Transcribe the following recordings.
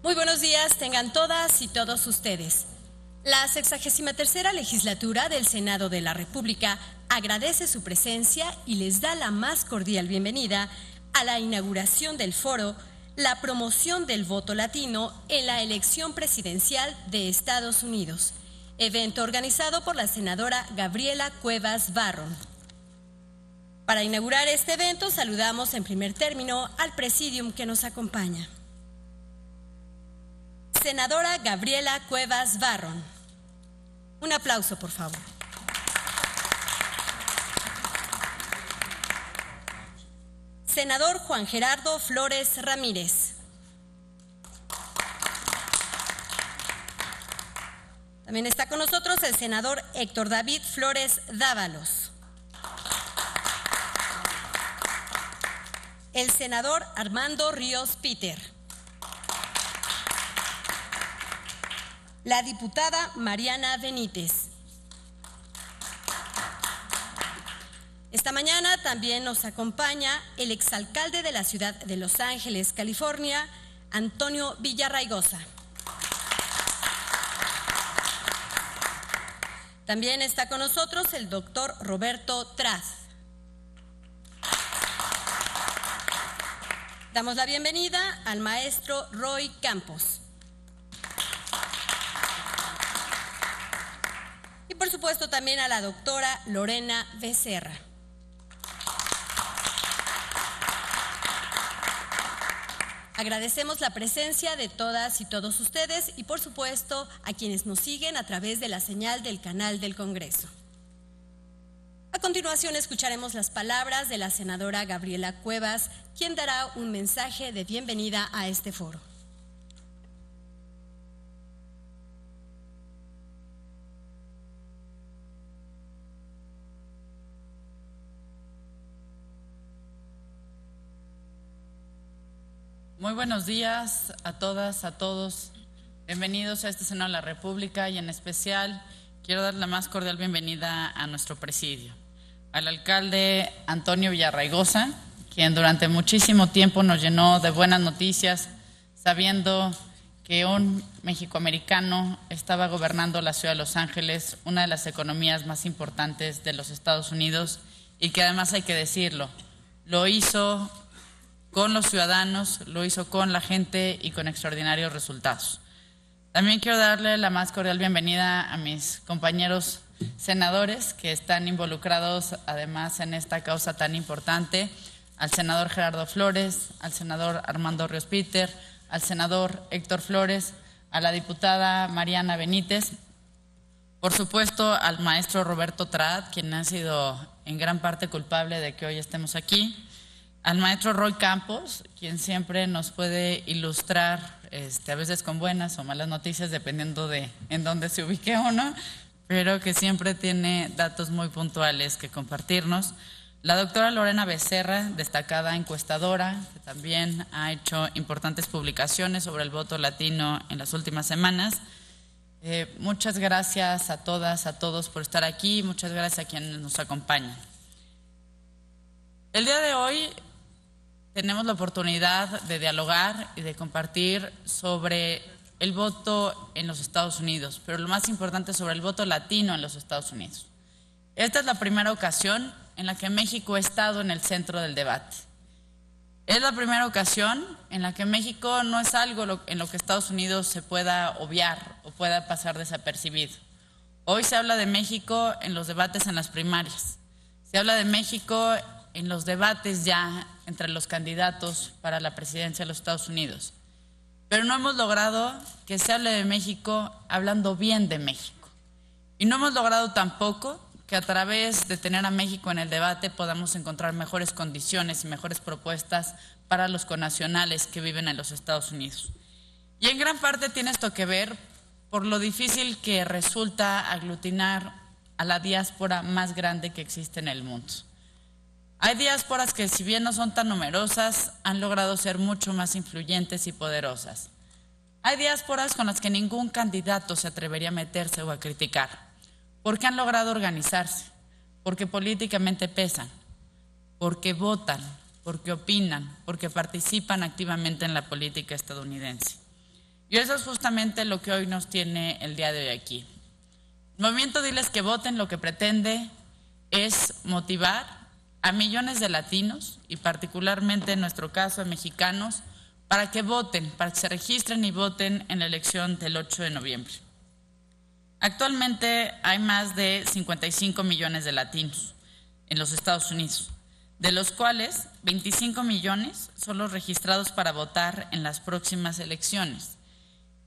Muy buenos días, tengan todas y todos ustedes. La 63ª legislatura del Senado de la República agradece su presencia y les da la más cordial bienvenida a la inauguración del foro La promoción del voto latino en la elección presidencial de Estados Unidos, evento organizado por la senadora Gabriela Cuevas Barron. Para inaugurar este evento saludamos en primer término al presidium que nos acompaña. Senadora Gabriela Cuevas Barron. Un aplauso, por favor. Senador Juan Gerardo Flores Ramírez. También está con nosotros el senador Héctor David Flores Dávalos. El senador Armando Ríos Peter. La diputada Mariana Benítez. Esta mañana también nos acompaña el exalcalde de la ciudad de Los Ángeles, California, Antonio Villarraigosa. También está con nosotros el doctor Roberto Traz. Damos la bienvenida al maestro Roy Campos. Y por supuesto también a la doctora Lorena Becerra. Agradecemos la presencia de todas y todos ustedes y por supuesto a quienes nos siguen a través de la señal del canal del Congreso. A continuación escucharemos las palabras de la senadora Gabriela Cuevas, quien dará un mensaje de bienvenida a este foro. Muy buenos días a todas, a todos. Bienvenidos a este Senado de la República y en especial quiero dar la más cordial bienvenida a nuestro presidio, al alcalde Antonio Villarraigosa, quien durante muchísimo tiempo nos llenó de buenas noticias, sabiendo que un mexicoamericano estaba gobernando la ciudad de Los Ángeles, una de las economías más importantes de los Estados Unidos, y que además hay que decirlo, lo hizo con los ciudadanos, lo hizo con la gente y con extraordinarios resultados. También quiero darle la más cordial bienvenida a mis compañeros senadores que están involucrados además en esta causa tan importante, al senador Gerardo Flores, al senador Armando Ríos Peter, al senador Héctor Flores, a la diputada Mariana Benítez, por supuesto al maestro Roberto Traz, quien ha sido en gran parte culpable de que hoy estemos aquí, al maestro Roy Campos, quien siempre nos puede ilustrar, a veces con buenas o malas noticias, dependiendo de en dónde se ubique uno, pero que siempre tiene datos muy puntuales que compartirnos. La doctora Lorena Becerra, destacada encuestadora, que también ha hecho importantes publicaciones sobre el voto latino en las últimas semanas. Muchas gracias a todas, a todos por estar aquí, muchas gracias a quienes nos acompañan. El día de hoy tenemos la oportunidad de dialogar y de compartir sobre el voto en los Estados Unidos, pero lo más importante sobre el voto latino en los Estados Unidos. Esta es la primera ocasión en la que México ha estado en el centro del debate. Es la primera ocasión en la que México no es algo en lo que Estados Unidos se pueda obviar o pueda pasar desapercibido. Hoy se habla de México en los debates en las primarias. Se habla de México en los debates ya entre los candidatos para la presidencia de los Estados Unidos. Pero no hemos logrado que se hable de México hablando bien de México. Y no hemos logrado tampoco que a través de tener a México en el debate podamos encontrar mejores condiciones y mejores propuestas para los connacionales que viven en los Estados Unidos. Y en gran parte tiene esto que ver por lo difícil que resulta aglutinar a la diáspora más grande que existe en el mundo. Hay diásporas que, si bien no son tan numerosas, han logrado ser mucho más influyentes y poderosas. Hay diásporas con las que ningún candidato se atrevería a meterse o a criticar, porque han logrado organizarse, porque políticamente pesan, porque votan, porque opinan, porque participan activamente en la política estadounidense. Y eso es justamente lo que hoy nos tiene el día de hoy aquí. El movimiento Diles que Voten lo que pretende es motivar a millones de latinos, y particularmente en nuestro caso a mexicanos, para que voten, para que se registren y voten en la elección del 8 de noviembre. Actualmente hay más de 55 millones de latinos en los Estados Unidos, de los cuales 25 millones son los registrados para votar en las próximas elecciones.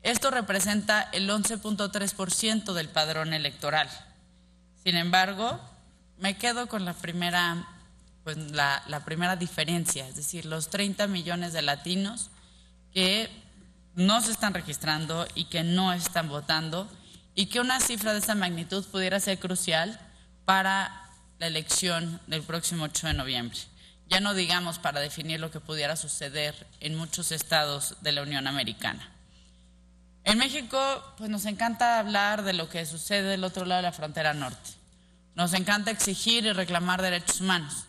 Esto representa el 11.3% del padrón electoral. Sin embargo, me quedo con la primera diferencia, es decir, los 30 millones de latinos que no se están registrando y que no están votando, y que una cifra de esa magnitud pudiera ser crucial para la elección del próximo 8 de noviembre. Ya no digamos para definir lo que pudiera suceder en muchos estados de la Unión Americana. En México, pues nos encanta hablar de lo que sucede del otro lado de la frontera norte. Nos encanta exigir y reclamar derechos humanos.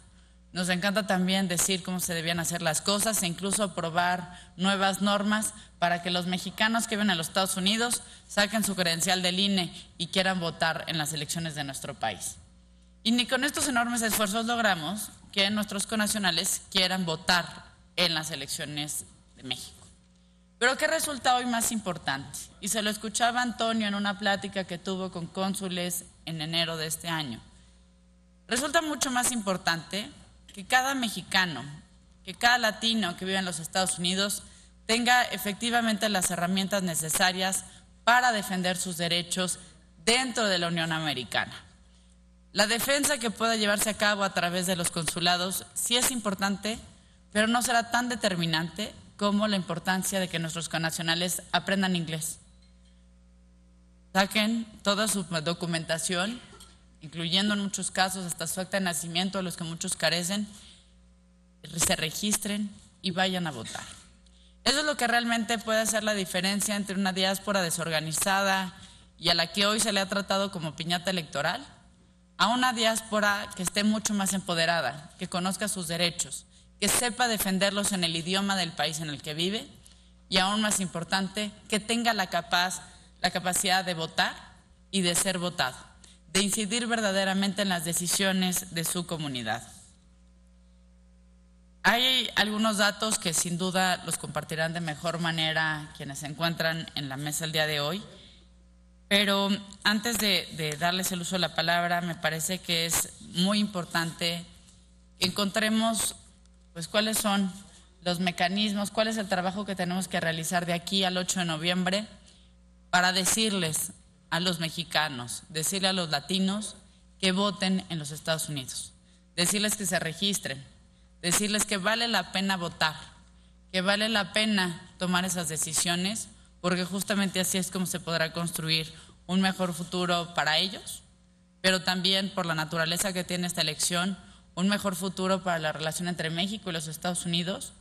Nos encanta también decir cómo se debían hacer las cosas e incluso aprobar nuevas normas para que los mexicanos que viven en los Estados Unidos saquen su credencial del INE y quieran votar en las elecciones de nuestro país. Y ni con estos enormes esfuerzos logramos que nuestros connacionales quieran votar en las elecciones de México. Pero ¿qué resulta hoy más importante? Y se lo escuchaba Antonio en una plática que tuvo con cónsules en enero de este año. Resulta mucho más importante que cada mexicano, que cada latino que vive en los Estados Unidos tenga efectivamente las herramientas necesarias para defender sus derechos dentro de la Unión Americana. La defensa que pueda llevarse a cabo a través de los consulados sí es importante, pero no será tan determinante como la importancia de que nuestros connacionales aprendan inglés. Saquen toda su documentación, incluyendo en muchos casos hasta su acta de nacimiento, a los que muchos carecen, se registren y vayan a votar. Eso es lo que realmente puede hacer la diferencia entre una diáspora desorganizada y a la que hoy se le ha tratado como piñata electoral, a una diáspora que esté mucho más empoderada, que conozca sus derechos, que sepa defenderlos en el idioma del país en el que vive, y aún más importante, que tenga la capacidad de votar y de ser votado, de incidir verdaderamente en las decisiones de su comunidad. Hay algunos datos que sin duda los compartirán de mejor manera quienes se encuentran en la mesa el día de hoy, pero antes de darles el uso de la palabra, me parece que es muy importante que encontremos pues cuáles son los mecanismos, cuál es el trabajo que tenemos que realizar de aquí al 8 de noviembre para decirles a los mexicanos, decirle a los latinos que voten en los Estados Unidos, decirles que se registren, decirles que vale la pena votar, que vale la pena tomar esas decisiones, porque justamente así es como se podrá construir un mejor futuro para ellos, pero también por la naturaleza que tiene esta elección, un mejor futuro para la relación entre México y los Estados Unidos,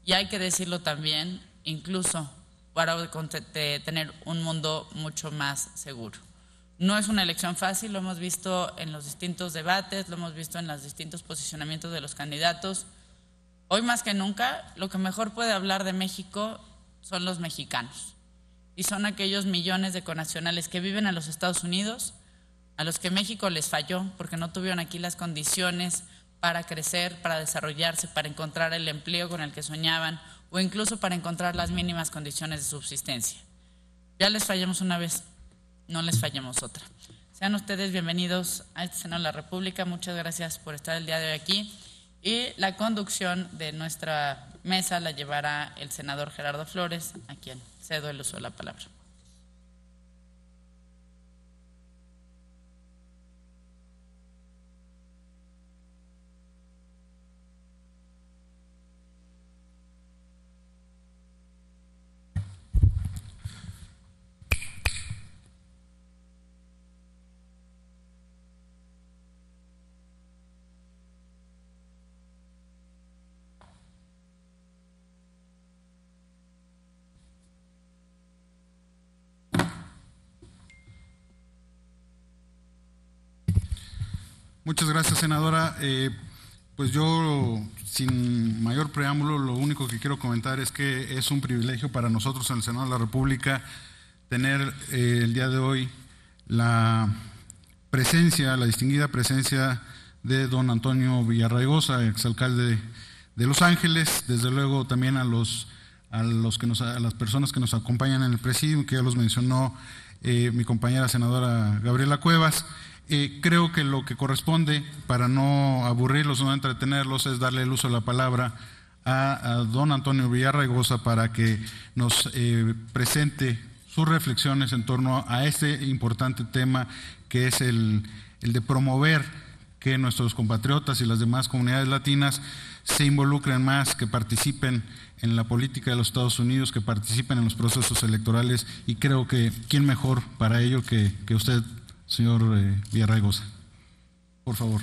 y hay que decirlo también, incluso para tener un mundo mucho más seguro. No es una elección fácil, lo hemos visto en los distintos debates, lo hemos visto en los distintos posicionamientos de los candidatos. Hoy más que nunca, lo que mejor puede hablar de México son los mexicanos, y son aquellos millones de connacionales que viven en los Estados Unidos, a los que México les falló porque no tuvieron aquí las condiciones para crecer, para desarrollarse, para encontrar el empleo con el que soñaban o incluso para encontrar las mínimas condiciones de subsistencia. Ya les fallamos una vez, no les fallemos otra. Sean ustedes bienvenidos a este Senado de la República. Muchas gracias por estar el día de hoy aquí. Y la conducción de nuestra mesa la llevará el senador Gerardo Flores, a quien cedo el uso de la palabra. Muchas gracias, senadora. Pues yo, sin mayor preámbulo, lo único que quiero comentar es que es un privilegio para nosotros en el Senado de la República tener el día de hoy la distinguida presencia de don Antonio Villarraigosa, exalcalde de Los Ángeles, desde luego también a las personas que nos acompañan en el presidium, que ya los mencionó mi compañera senadora Gabriela Cuevas. Creo que lo que corresponde, para no aburrirlos, no entretenerlos, es darle el uso de la palabra a don Antonio Villarraigosa para que nos presente sus reflexiones en torno a este importante tema que es el de promover que nuestros compatriotas y las demás comunidades latinas se involucren más, que participen en la política de los Estados Unidos, que participen en los procesos electorales, y creo que quién mejor para ello que usted, señor Villarraigosa. Por favor.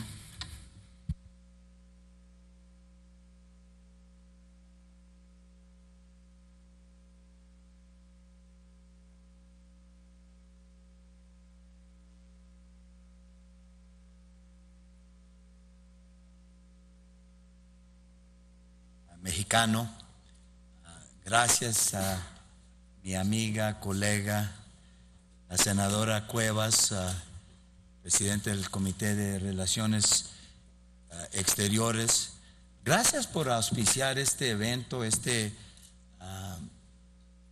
Mexicano, gracias a mi amiga, colega, la senadora Cuevas, presidente del Comité de Relaciones Exteriores. Gracias por auspiciar este evento, este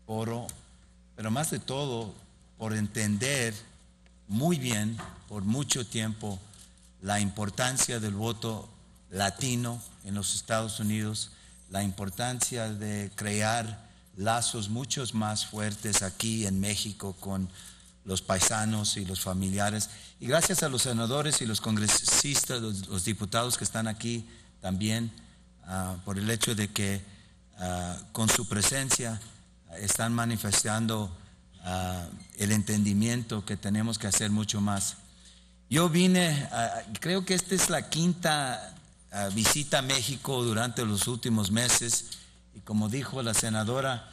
foro, pero más de todo por entender muy bien, por mucho tiempo, la importancia del voto latino en los Estados Unidos, la importancia de crear lazos muchos más fuertes aquí en México con los paisanos y los familiares. Y gracias a los senadores y los congresistas, los diputados que están aquí también, por el hecho de que con su presencia están manifestando el entendimiento que tenemos que hacer mucho más. Yo vine, creo que esta es la quinta visita a México durante los últimos meses, y como dijo la senadora,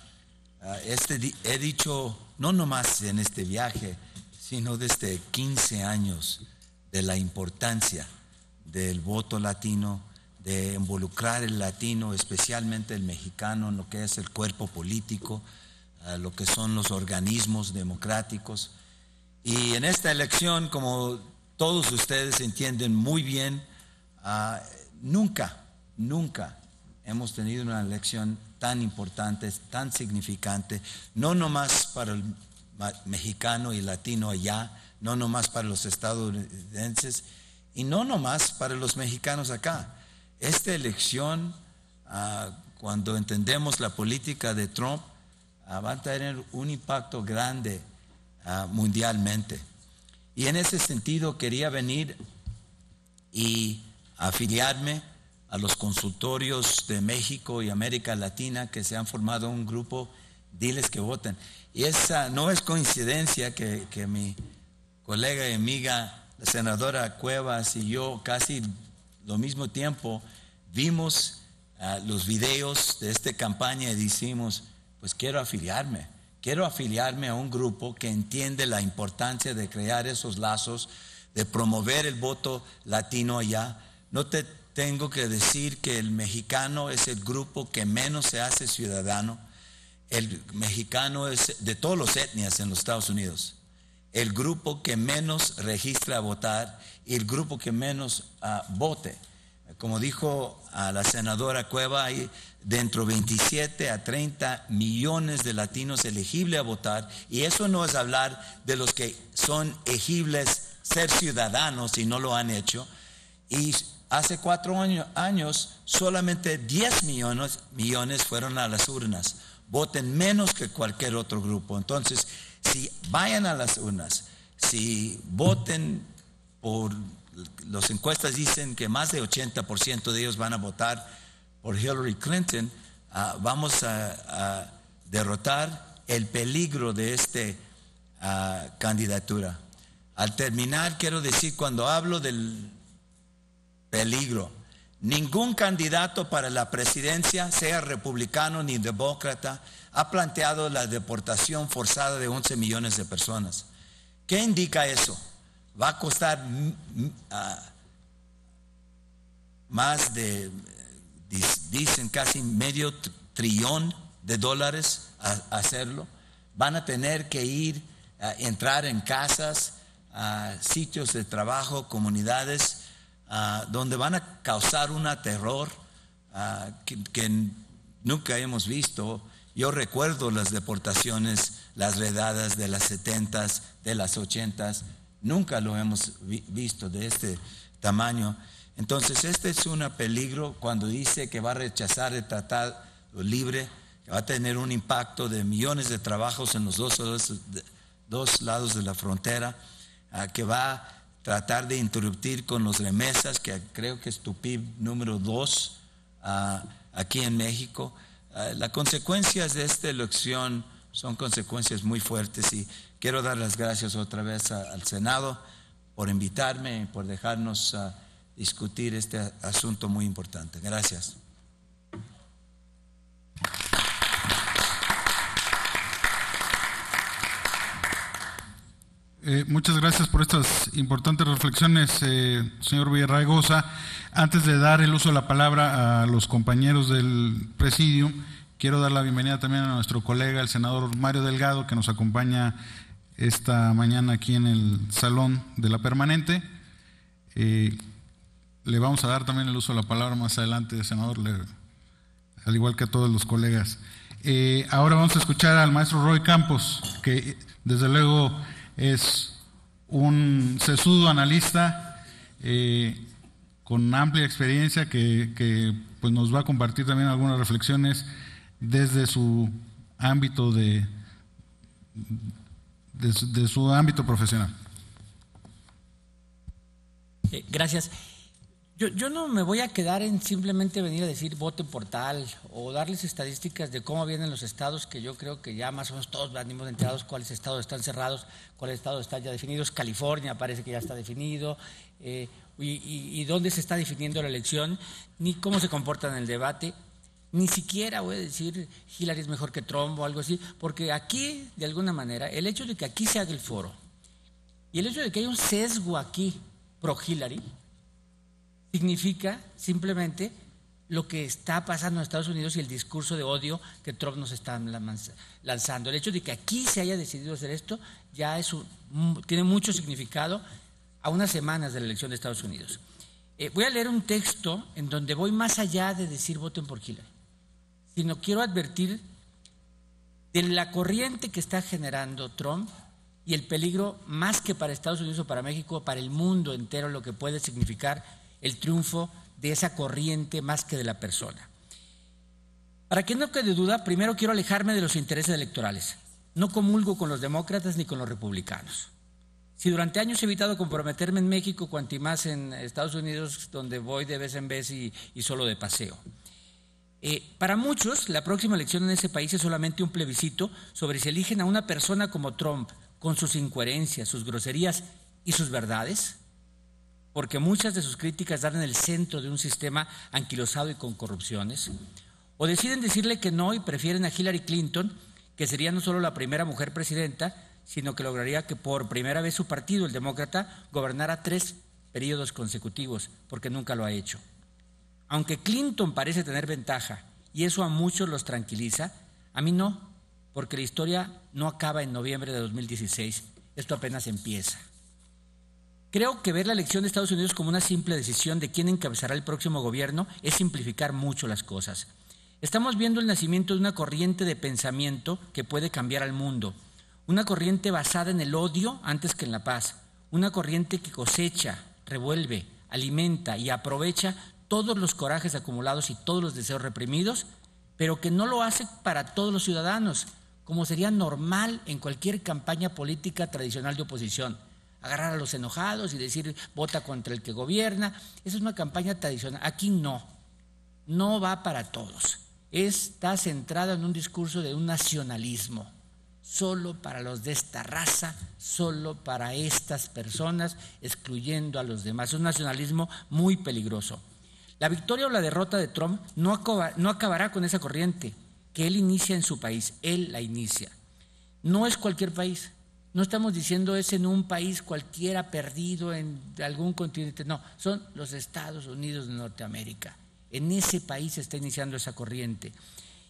he dicho no nomás en este viaje, sino desde 15 años, de la importancia del voto latino, de involucrar el latino, especialmente el mexicano, en lo que es el cuerpo político, lo que son los organismos democráticos. Y en esta elección, como todos ustedes entienden muy bien, nunca hemos tenido una elección tan importante, tan significante, no nomás para el mexicano y latino allá, no nomás para los estadounidenses y no nomás para los mexicanos acá. Esta elección, cuando entendemos la política de Trump, va a tener un impacto grande mundialmente. Y en ese sentido quería venir y afiliarme a los consultorios de México y América Latina, que se han formado un grupo, diles que voten. Y esa no es coincidencia que mi colega y amiga, la senadora Cuevas, y yo casi lo mismo tiempo vimos los videos de esta campaña y decimos, pues quiero afiliarme a un grupo que entiende la importancia de crear esos lazos, de promover el voto latino allá. No te tengo que decir que el mexicano es el grupo que menos se hace ciudadano. El mexicano es de todas las etnias en los Estados Unidos el grupo que menos registra a votar y el grupo que menos vote. Como dijo la senadora Cueva, hay dentro de 27 a 30 millones de latinos elegibles a votar, y eso no es hablar de los que son elegibles ser ciudadanos y no lo han hecho. Y hace 4 años solamente 10 millones fueron a las urnas. Voten menos que cualquier otro grupo. Entonces, si vayan a las urnas, si voten por, las encuestas dicen que más de 80% de ellos van a votar por Hillary Clinton, vamos a derrotar el peligro de esta candidatura. Al terminar, quiero decir, cuando hablo del peligro, ningún candidato para la presidencia, sea republicano ni demócrata, ha planteado la deportación forzada de 11 millones de personas. ¿Qué indica eso? Va a costar más de, dicen casi medio trillón de dólares a hacerlo. Van a tener que ir a entrar en casas, a sitios de trabajo, comunidades, donde van a causar un terror que nunca hemos visto. Yo recuerdo las deportaciones, las redadas de las 70s, de las 80s, nunca lo hemos visto de este tamaño. Entonces, este es un peligro cuando dice que va a rechazar el tratado libre, que va a tener un impacto de millones de trabajos en los dos lados de la frontera, que va a tratar de interrumpir con los remesas, que creo que es tu PIB número 2 aquí en México. Las consecuencias de esta elección son consecuencias muy fuertes y quiero dar las gracias otra vez al Senado por invitarme y por dejarnos discutir este asunto muy importante. Gracias. Muchas gracias por estas importantes reflexiones, señor Villarraigosa. Antes de dar el uso de la palabra a los compañeros del presidium, quiero dar la bienvenida también a nuestro colega, el senador Mario Delgado, que nos acompaña esta mañana aquí en el Salón de la Permanente. Le vamos a dar también el uso de la palabra más adelante, senador, al igual que a todos los colegas. Ahora vamos a escuchar al maestro Roy Campos, que desde luego es un sesudo analista con amplia experiencia que pues nos va a compartir también algunas reflexiones desde su ámbito de su ámbito profesional. Gracias. Yo no me voy a quedar en simplemente venir a decir voten por tal o darles estadísticas de cómo vienen los estados, que yo creo que ya más o menos todos venimos enterados cuáles estados están cerrados, cuáles estados están ya definidos. California parece que ya está definido, y dónde se está definiendo la elección, ni cómo se comportan en el debate. Ni siquiera voy a decir Hillary es mejor que Trump o algo así, porque aquí, de alguna manera, el hecho de que aquí se haga el foro y el hecho de que haya un sesgo aquí pro Hillary significa simplemente lo que está pasando en Estados Unidos y el discurso de odio que Trump nos está lanzando. El hecho de que aquí se haya decidido hacer esto ya tiene mucho significado a unas semanas de la elección de Estados Unidos. Voy a leer un texto en donde voy más allá de decir voten por Hillary, sino quiero advertir de la corriente que está generando Trump y el peligro, más que para Estados Unidos o para México, para el mundo entero, lo que puede significar el triunfo de esa corriente más que de la persona. Para que no quede duda, primero quiero alejarme de los intereses electorales. No comulgo con los demócratas ni con los republicanos. Si durante años he evitado comprometerme en México, cuanto más en Estados Unidos, donde voy de vez en vez y solo de paseo. Para muchos, la próxima elección en ese país es solamente un plebiscito sobre si eligen a una persona como Trump, con sus incoherencias, sus groserías y sus verdades, porque muchas de sus críticas dan en el centro de un sistema anquilosado y con corrupciones, o deciden decirle que no y prefieren a Hillary Clinton, que sería no solo la primera mujer presidenta, sino que lograría que por primera vez su partido, el demócrata, gobernara 3 periodos consecutivos, porque nunca lo ha hecho. Aunque Clinton parece tener ventaja, y eso a muchos los tranquiliza, a mí no, porque la historia no acaba en noviembre de 2016, esto apenas empieza. Creo que ver la elección de Estados Unidos como una simple decisión de quién encabezará el próximo gobierno es simplificar mucho las cosas. Estamos viendo el nacimiento de una corriente de pensamiento que puede cambiar al mundo, una corriente basada en el odio antes que en la paz, una corriente que cosecha, revuelve, alimenta y aprovecha todos los corajes acumulados y todos los deseos reprimidos, pero que no lo hace para todos los ciudadanos, como sería normal en cualquier campaña política tradicional de oposición. Agarrar a los enojados y decir vota contra el que gobierna, esa es una campaña tradicional. Aquí no va para todos. Está centrada en un discurso de un nacionalismo, solo para los de esta raza, solo para estas personas, excluyendo a los demás. Es un nacionalismo muy peligroso. La victoria o la derrota de Trump no acabará con esa corriente que él inicia en su país, él la inicia. No es cualquier país. No estamos diciendo es en un país cualquiera perdido en algún continente, no, son los Estados Unidos de Norteamérica. En ese país se está iniciando esa corriente.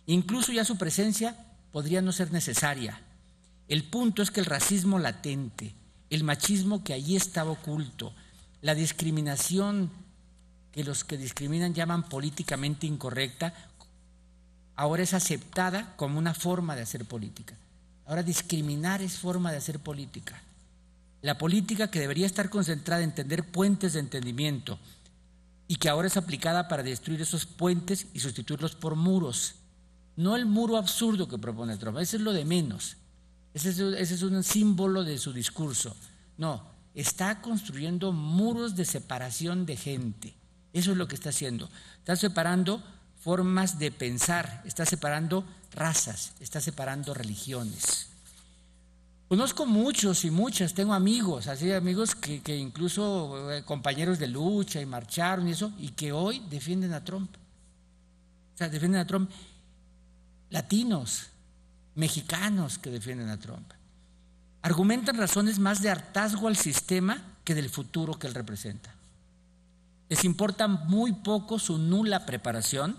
Incluso ya su presencia podría no ser necesaria. El punto es que el racismo latente, el machismo que allí estaba oculto, la discriminación que los que discriminan llaman políticamente incorrecta, ahora es aceptada como una forma de hacer política. Ahora discriminar es forma de hacer política. La política que debería estar concentrada en tender puentes de entendimiento y que ahora es aplicada para destruir esos puentes y sustituirlos por muros. No el muro absurdo que propone Trump, ese es lo de menos. Ese es un símbolo de su discurso. No, está construyendo muros de separación de gente. Eso es lo que está haciendo. Está separando formas de pensar, está separando razas, está separando religiones. Conozco muchos y muchas, tengo amigos, así amigos que incluso compañeros de lucha y marcharon y eso, y que hoy defienden a Trump. O sea, defienden a Trump. Latinos, mexicanos que defienden a Trump. Argumentan razones más de hartazgo al sistema que del futuro que él representa. Les importa muy poco su nula preparación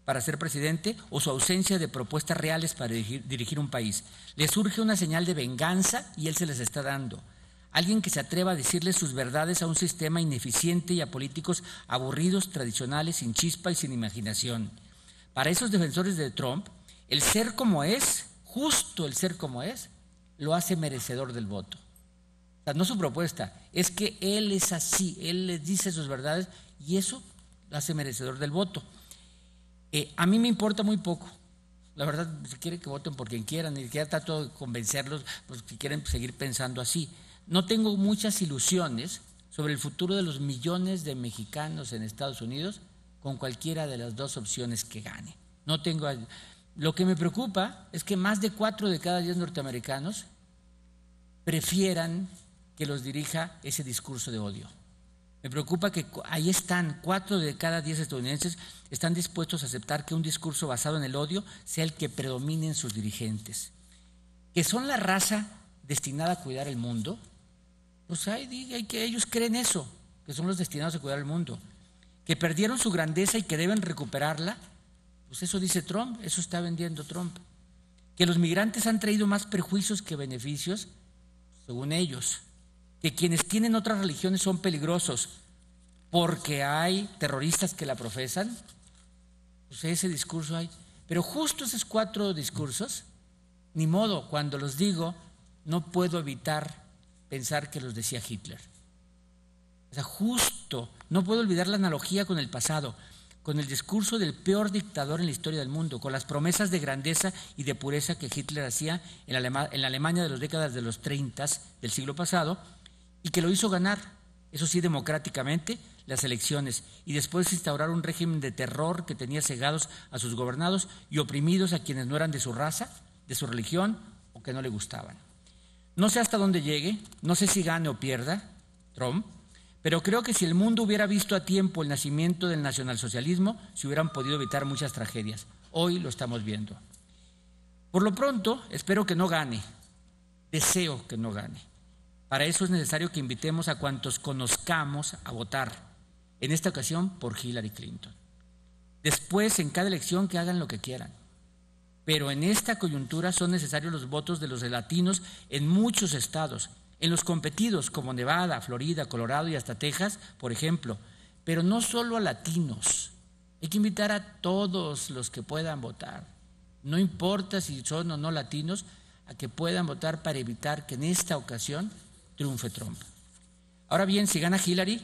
para ser presidente o su ausencia de propuestas reales para dirigir un país. Les surge una señal de venganza y él se les está dando. Alguien que se atreva a decirle sus verdades a un sistema ineficiente y a políticos aburridos, tradicionales, sin chispa y sin imaginación. Para esos defensores de Trump, el ser como es, justo el ser como es, lo hace merecedor del voto. O sea, no su propuesta, es que él es así, él les dice sus verdades y eso lo hace merecedor del voto. A mí me importa muy poco, la verdad, si quieren que voten por quien quieran, ni siquiera trato de convencerlos, pues si quieren seguir pensando así. No tengo muchas ilusiones sobre el futuro de los millones de mexicanos en Estados Unidos con cualquiera de las dos opciones que gane. No tengo. Lo que me preocupa es que más de 4 de cada 10 norteamericanos prefieran que los dirija ese discurso de odio. Me preocupa que ahí están, 4 de cada 10 estadounidenses están dispuestos a aceptar que un discurso basado en el odio sea el que predomine en sus dirigentes. Que son la raza destinada a cuidar el mundo, pues hay que ellos creen eso, que son los destinados a cuidar el mundo. Que perdieron su grandeza y que deben recuperarla, pues eso dice Trump, eso está vendiendo Trump. Que los migrantes han traído más perjuicios que beneficios, según ellos. Que quienes tienen otras religiones son peligrosos porque hay terroristas que la profesan, pues ese discurso hay. Pero justo esos 4 discursos, ni modo, cuando los digo, no puedo evitar pensar que los decía Hitler. O sea, justo, no puedo olvidar la analogía con el pasado, con el discurso del peor dictador en la historia del mundo, con las promesas de grandeza y de pureza que Hitler hacía en la Alemania de las décadas de los 30 del siglo pasado, y que lo hizo ganar, eso sí, democráticamente, las elecciones, y después instaurar un régimen de terror que tenía cegados a sus gobernados y oprimidos a quienes no eran de su raza, de su religión o que no le gustaban. No sé hasta dónde llegue, no sé si gane o pierda Trump, pero creo que si el mundo hubiera visto a tiempo el nacimiento del nacionalsocialismo, se hubieran podido evitar muchas tragedias. Hoy lo estamos viendo. Por lo pronto, espero que no gane, deseo que no gane. Para eso es necesario que invitemos a cuantos conozcamos a votar, en esta ocasión por Hillary Clinton. Después, en cada elección, que hagan lo que quieran. Pero en esta coyuntura son necesarios los votos de los latinos en muchos estados, en los competidos como Nevada, Florida, Colorado y hasta Texas, por ejemplo. Pero no solo a latinos, hay que invitar a todos los que puedan votar. No importa si son o no latinos, a que puedan votar para evitar que en esta ocasión triunfe Trump. Ahora bien, si gana Hillary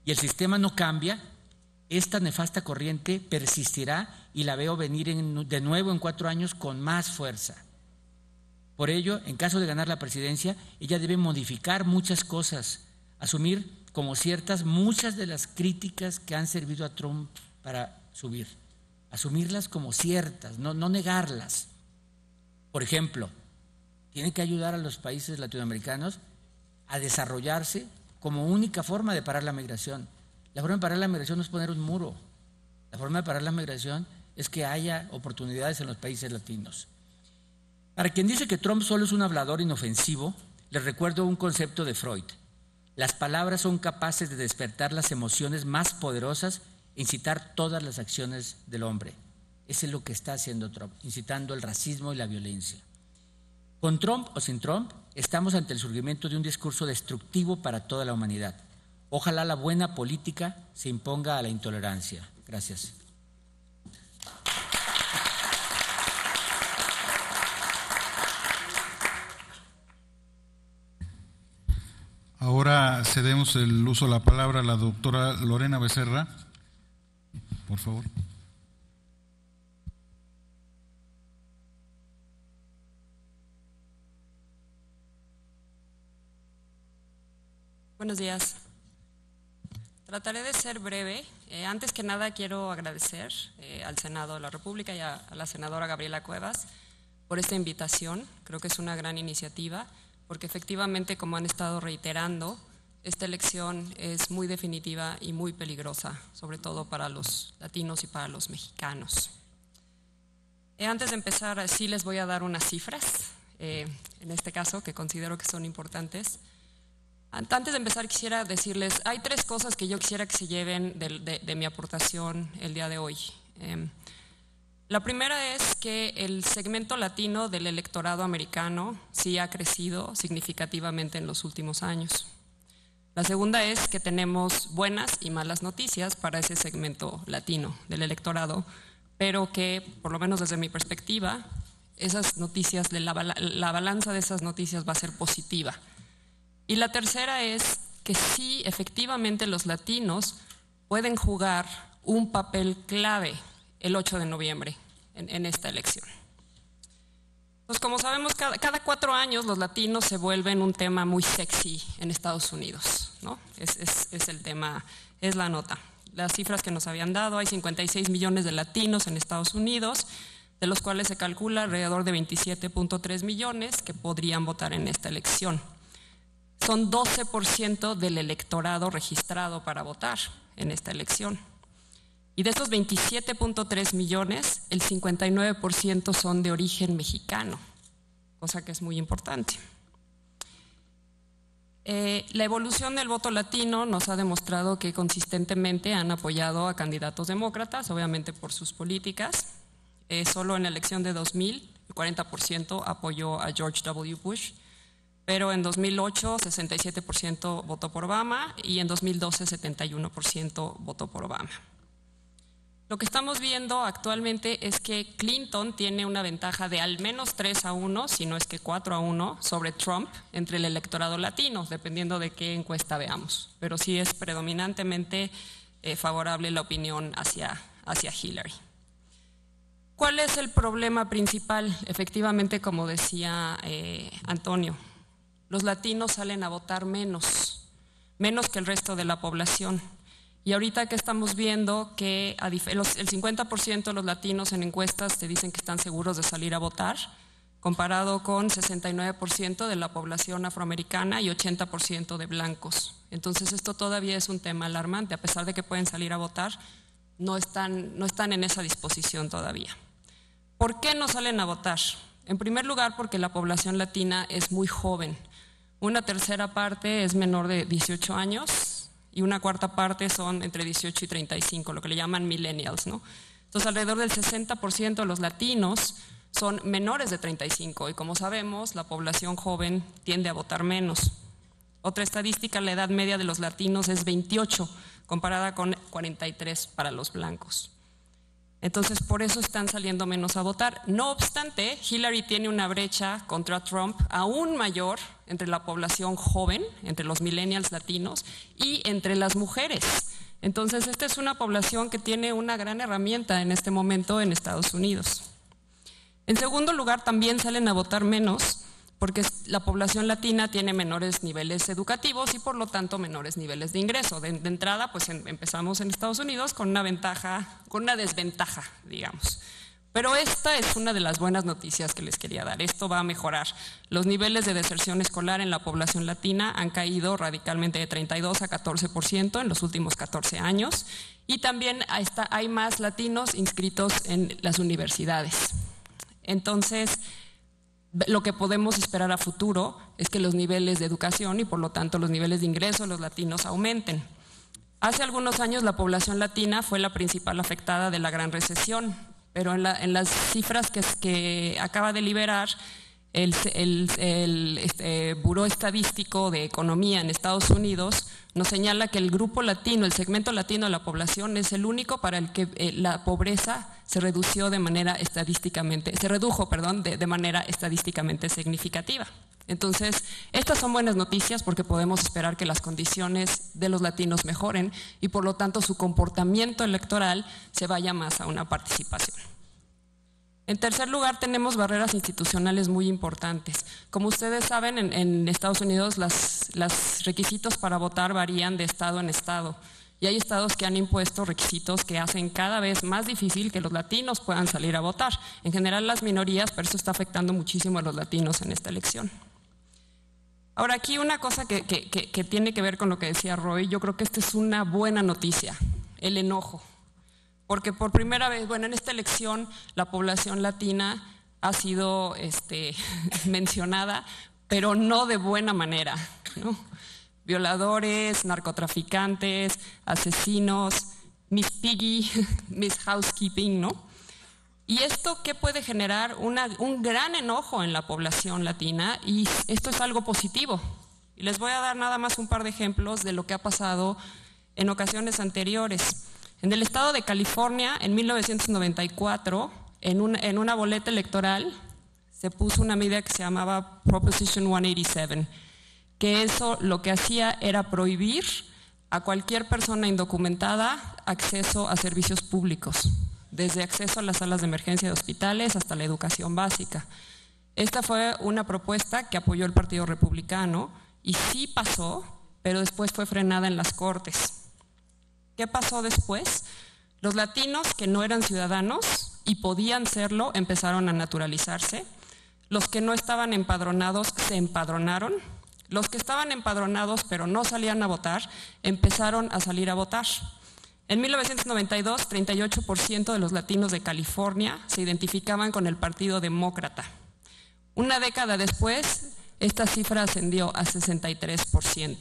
y el sistema no cambia, esta nefasta corriente persistirá y la veo venir de nuevo en 4 años con más fuerza. Por ello, en caso de ganar la presidencia, ella debe modificar muchas cosas, asumir como ciertas muchas de las críticas que han servido a Trump para subir, asumirlas como ciertas, no negarlas. Por ejemplo, tiene que ayudar a los países latinoamericanos a desarrollarse como única forma de parar la migración. La forma de parar la migración no es poner un muro. La forma de parar la migración es que haya oportunidades en los países latinos. Para quien dice que Trump solo es un hablador inofensivo, les recuerdo un concepto de Freud. Las palabras son capaces de despertar las emociones más poderosas e incitar todas las acciones del hombre. Eso es lo que está haciendo Trump, incitando el racismo y la violencia. Con Trump o sin Trump, estamos ante el surgimiento de un discurso destructivo para toda la humanidad. Ojalá la buena política se imponga a la intolerancia. Gracias. Ahora cedemos el uso de la palabra a la doctora Lorena Becerra, por favor. Buenos días. Trataré de ser breve. Antes que nada quiero agradecer al Senado de la República y a la senadora Gabriela Cuevas por esta invitación. Creo que es una gran iniciativa porque efectivamente, como han estado reiterando, esta elección es muy definitiva y muy peligrosa, sobre todo para los latinos y para los mexicanos. Antes de empezar, sí les voy a dar unas cifras, en este caso, que considero que son importantes. Antes de empezar quisiera decirles, hay 3 cosas que yo quisiera que se lleven de mi aportación el día de hoy. La primera es que el segmento latino del electorado americano sí ha crecido significativamente en los últimos años. La segunda es que tenemos buenas y malas noticias para ese segmento latino del electorado, pero que, por lo menos desde mi perspectiva, esas noticias, la balanza de esas noticias va a ser positiva. Y la tercera es que sí, efectivamente, los latinos pueden jugar un papel clave el 8 de noviembre en esta elección. Pues como sabemos, cada 4 años los latinos se vuelven un tema muy sexy en Estados Unidos, ¿no? Es el tema, es la nota. Las cifras que nos habían dado, hay 56 millones de latinos en Estados Unidos, de los cuales se calcula alrededor de 27.3 millones que podrían votar en esta elección. Son 12% del electorado registrado para votar en esta elección. Y de estos 27.3 millones, el 59% son de origen mexicano, cosa que es muy importante. La evolución del voto latino nos ha demostrado que consistentemente han apoyado a candidatos demócratas, obviamente por sus políticas. Solo en la elección de 2000, el 40% apoyó a George W. Bush, pero en 2008 67% votó por Obama y en 2012 71% votó por Obama. Lo que estamos viendo actualmente es que Clinton tiene una ventaja de al menos 3-1, si no es que 4-1, sobre Trump entre el electorado latino, dependiendo de qué encuesta veamos. Pero sí es predominantemente favorable la opinión hacia Hillary. ¿Cuál es el problema principal? Efectivamente, como decía Antonio, los latinos salen a votar menos que el resto de la población. Y ahorita que estamos viendo que el 50% de los latinos en encuestas te dicen que están seguros de salir a votar, comparado con 69% de la población afroamericana y 80% de blancos. Entonces esto todavía es un tema alarmante, a pesar de que pueden salir a votar, no están en esa disposición todavía. ¿Por qué no salen a votar? En primer lugar, porque la población latina es muy joven. Una tercera parte es menor de 18 años y una cuarta parte son entre 18 y 35, lo que le llaman millennials, ¿no? Entonces, alrededor del 60% de los latinos son menores de 35 y como sabemos, la población joven tiende a votar menos. Otra estadística, la edad media de los latinos es 28, comparada con 43 para los blancos. Entonces, por eso están saliendo menos a votar. No obstante, Hillary tiene una brecha contra Trump aún mayor entre la población joven, entre los millennials latinos y entre las mujeres. Entonces, esta es una población que tiene una gran herramienta en este momento en Estados Unidos. En segundo lugar, también salen a votar menos porque la población latina tiene menores niveles educativos y por lo tanto menores niveles de ingreso. De entrada, pues empezamos en Estados Unidos con una desventaja, digamos. Pero esta es una de las buenas noticias que les quería dar. Esto va a mejorar. Los niveles de deserción escolar en la población latina han caído radicalmente de 32 a 14% en los últimos 14 años. Y también hay más latinos inscritos en las universidades. Entonces, lo que podemos esperar a futuro es que los niveles de educación y por lo tanto los niveles de ingreso de los latinos aumenten. Hace algunos años la población latina fue la principal afectada de la Gran Recesión, pero en las cifras que acaba de liberar el Buró Estadístico de Economía en Estados Unidos, nos señala que el grupo latino, el segmento latino de la población es el único para el que la pobreza se redujo de manera estadísticamente significativa. Entonces, estas son buenas noticias porque podemos esperar que las condiciones de los latinos mejoren y por lo tanto su comportamiento electoral se vaya más a una participación. En tercer lugar, tenemos barreras institucionales muy importantes. Como ustedes saben, en Estados Unidos los requisitos para votar varían de estado en estado. Y hay estados que han impuesto requisitos que hacen cada vez más difícil que los latinos puedan salir a votar. En general las minorías, pero eso está afectando muchísimo a los latinos en esta elección. Ahora, aquí una cosa que tiene que ver con lo que decía Roy, yo creo que esta es una buena noticia, el enojo. Porque por primera vez, bueno, en esta elección la población latina ha sido mencionada, pero no de buena manera, ¿no? Violadores, narcotraficantes, asesinos, Miss Piggy, Miss Housekeeping, ¿no? Y esto ¿qué puede generar? Un gran enojo en la población latina y esto es algo positivo. Y les voy a dar nada más un par de ejemplos de lo que ha pasado en ocasiones anteriores. En el estado de California, en 1994, en una boleta electoral, se puso una medida que se llamaba Proposition 187, que eso lo que hacía era prohibir a cualquier persona indocumentada acceso a servicios públicos, desde acceso a las salas de emergencia de hospitales hasta la educación básica. Esta fue una propuesta que apoyó el Partido Republicano y sí pasó, pero después fue frenada en las Cortes. ¿Qué pasó después? Los latinos que no eran ciudadanos y podían serlo empezaron a naturalizarse. Los que no estaban empadronados se empadronaron. Los que estaban empadronados pero no salían a votar empezaron a salir a votar. En 1992, 38% de los latinos de California se identificaban con el Partido Demócrata. Una década después, esta cifra ascendió a 63%.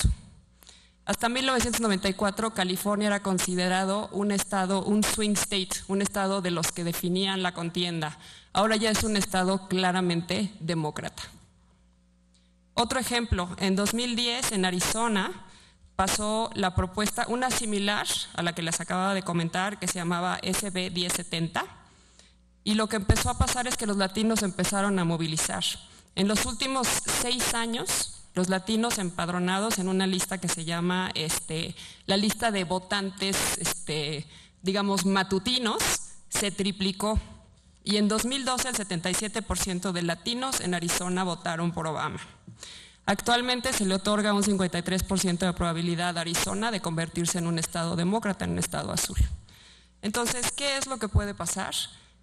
Hasta 1994, California era considerado un estado, un swing state, un estado de los que definían la contienda. Ahora ya es un estado claramente demócrata. Otro ejemplo, en 2010 en Arizona pasó la propuesta, una similar a la que les acababa de comentar, que se llamaba SB 1070, y lo que empezó a pasar es que los latinos empezaron a movilizar. En los últimos 6 años, los latinos empadronados en una lista que se llama la lista de votantes, digamos, matutinos, se triplicó. Y en 2012 el 77% de latinos en Arizona votaron por Obama. Actualmente se le otorga un 53% de probabilidad a Arizona de convertirse en un estado demócrata, en un estado azul. Entonces, ¿qué es lo que puede pasar?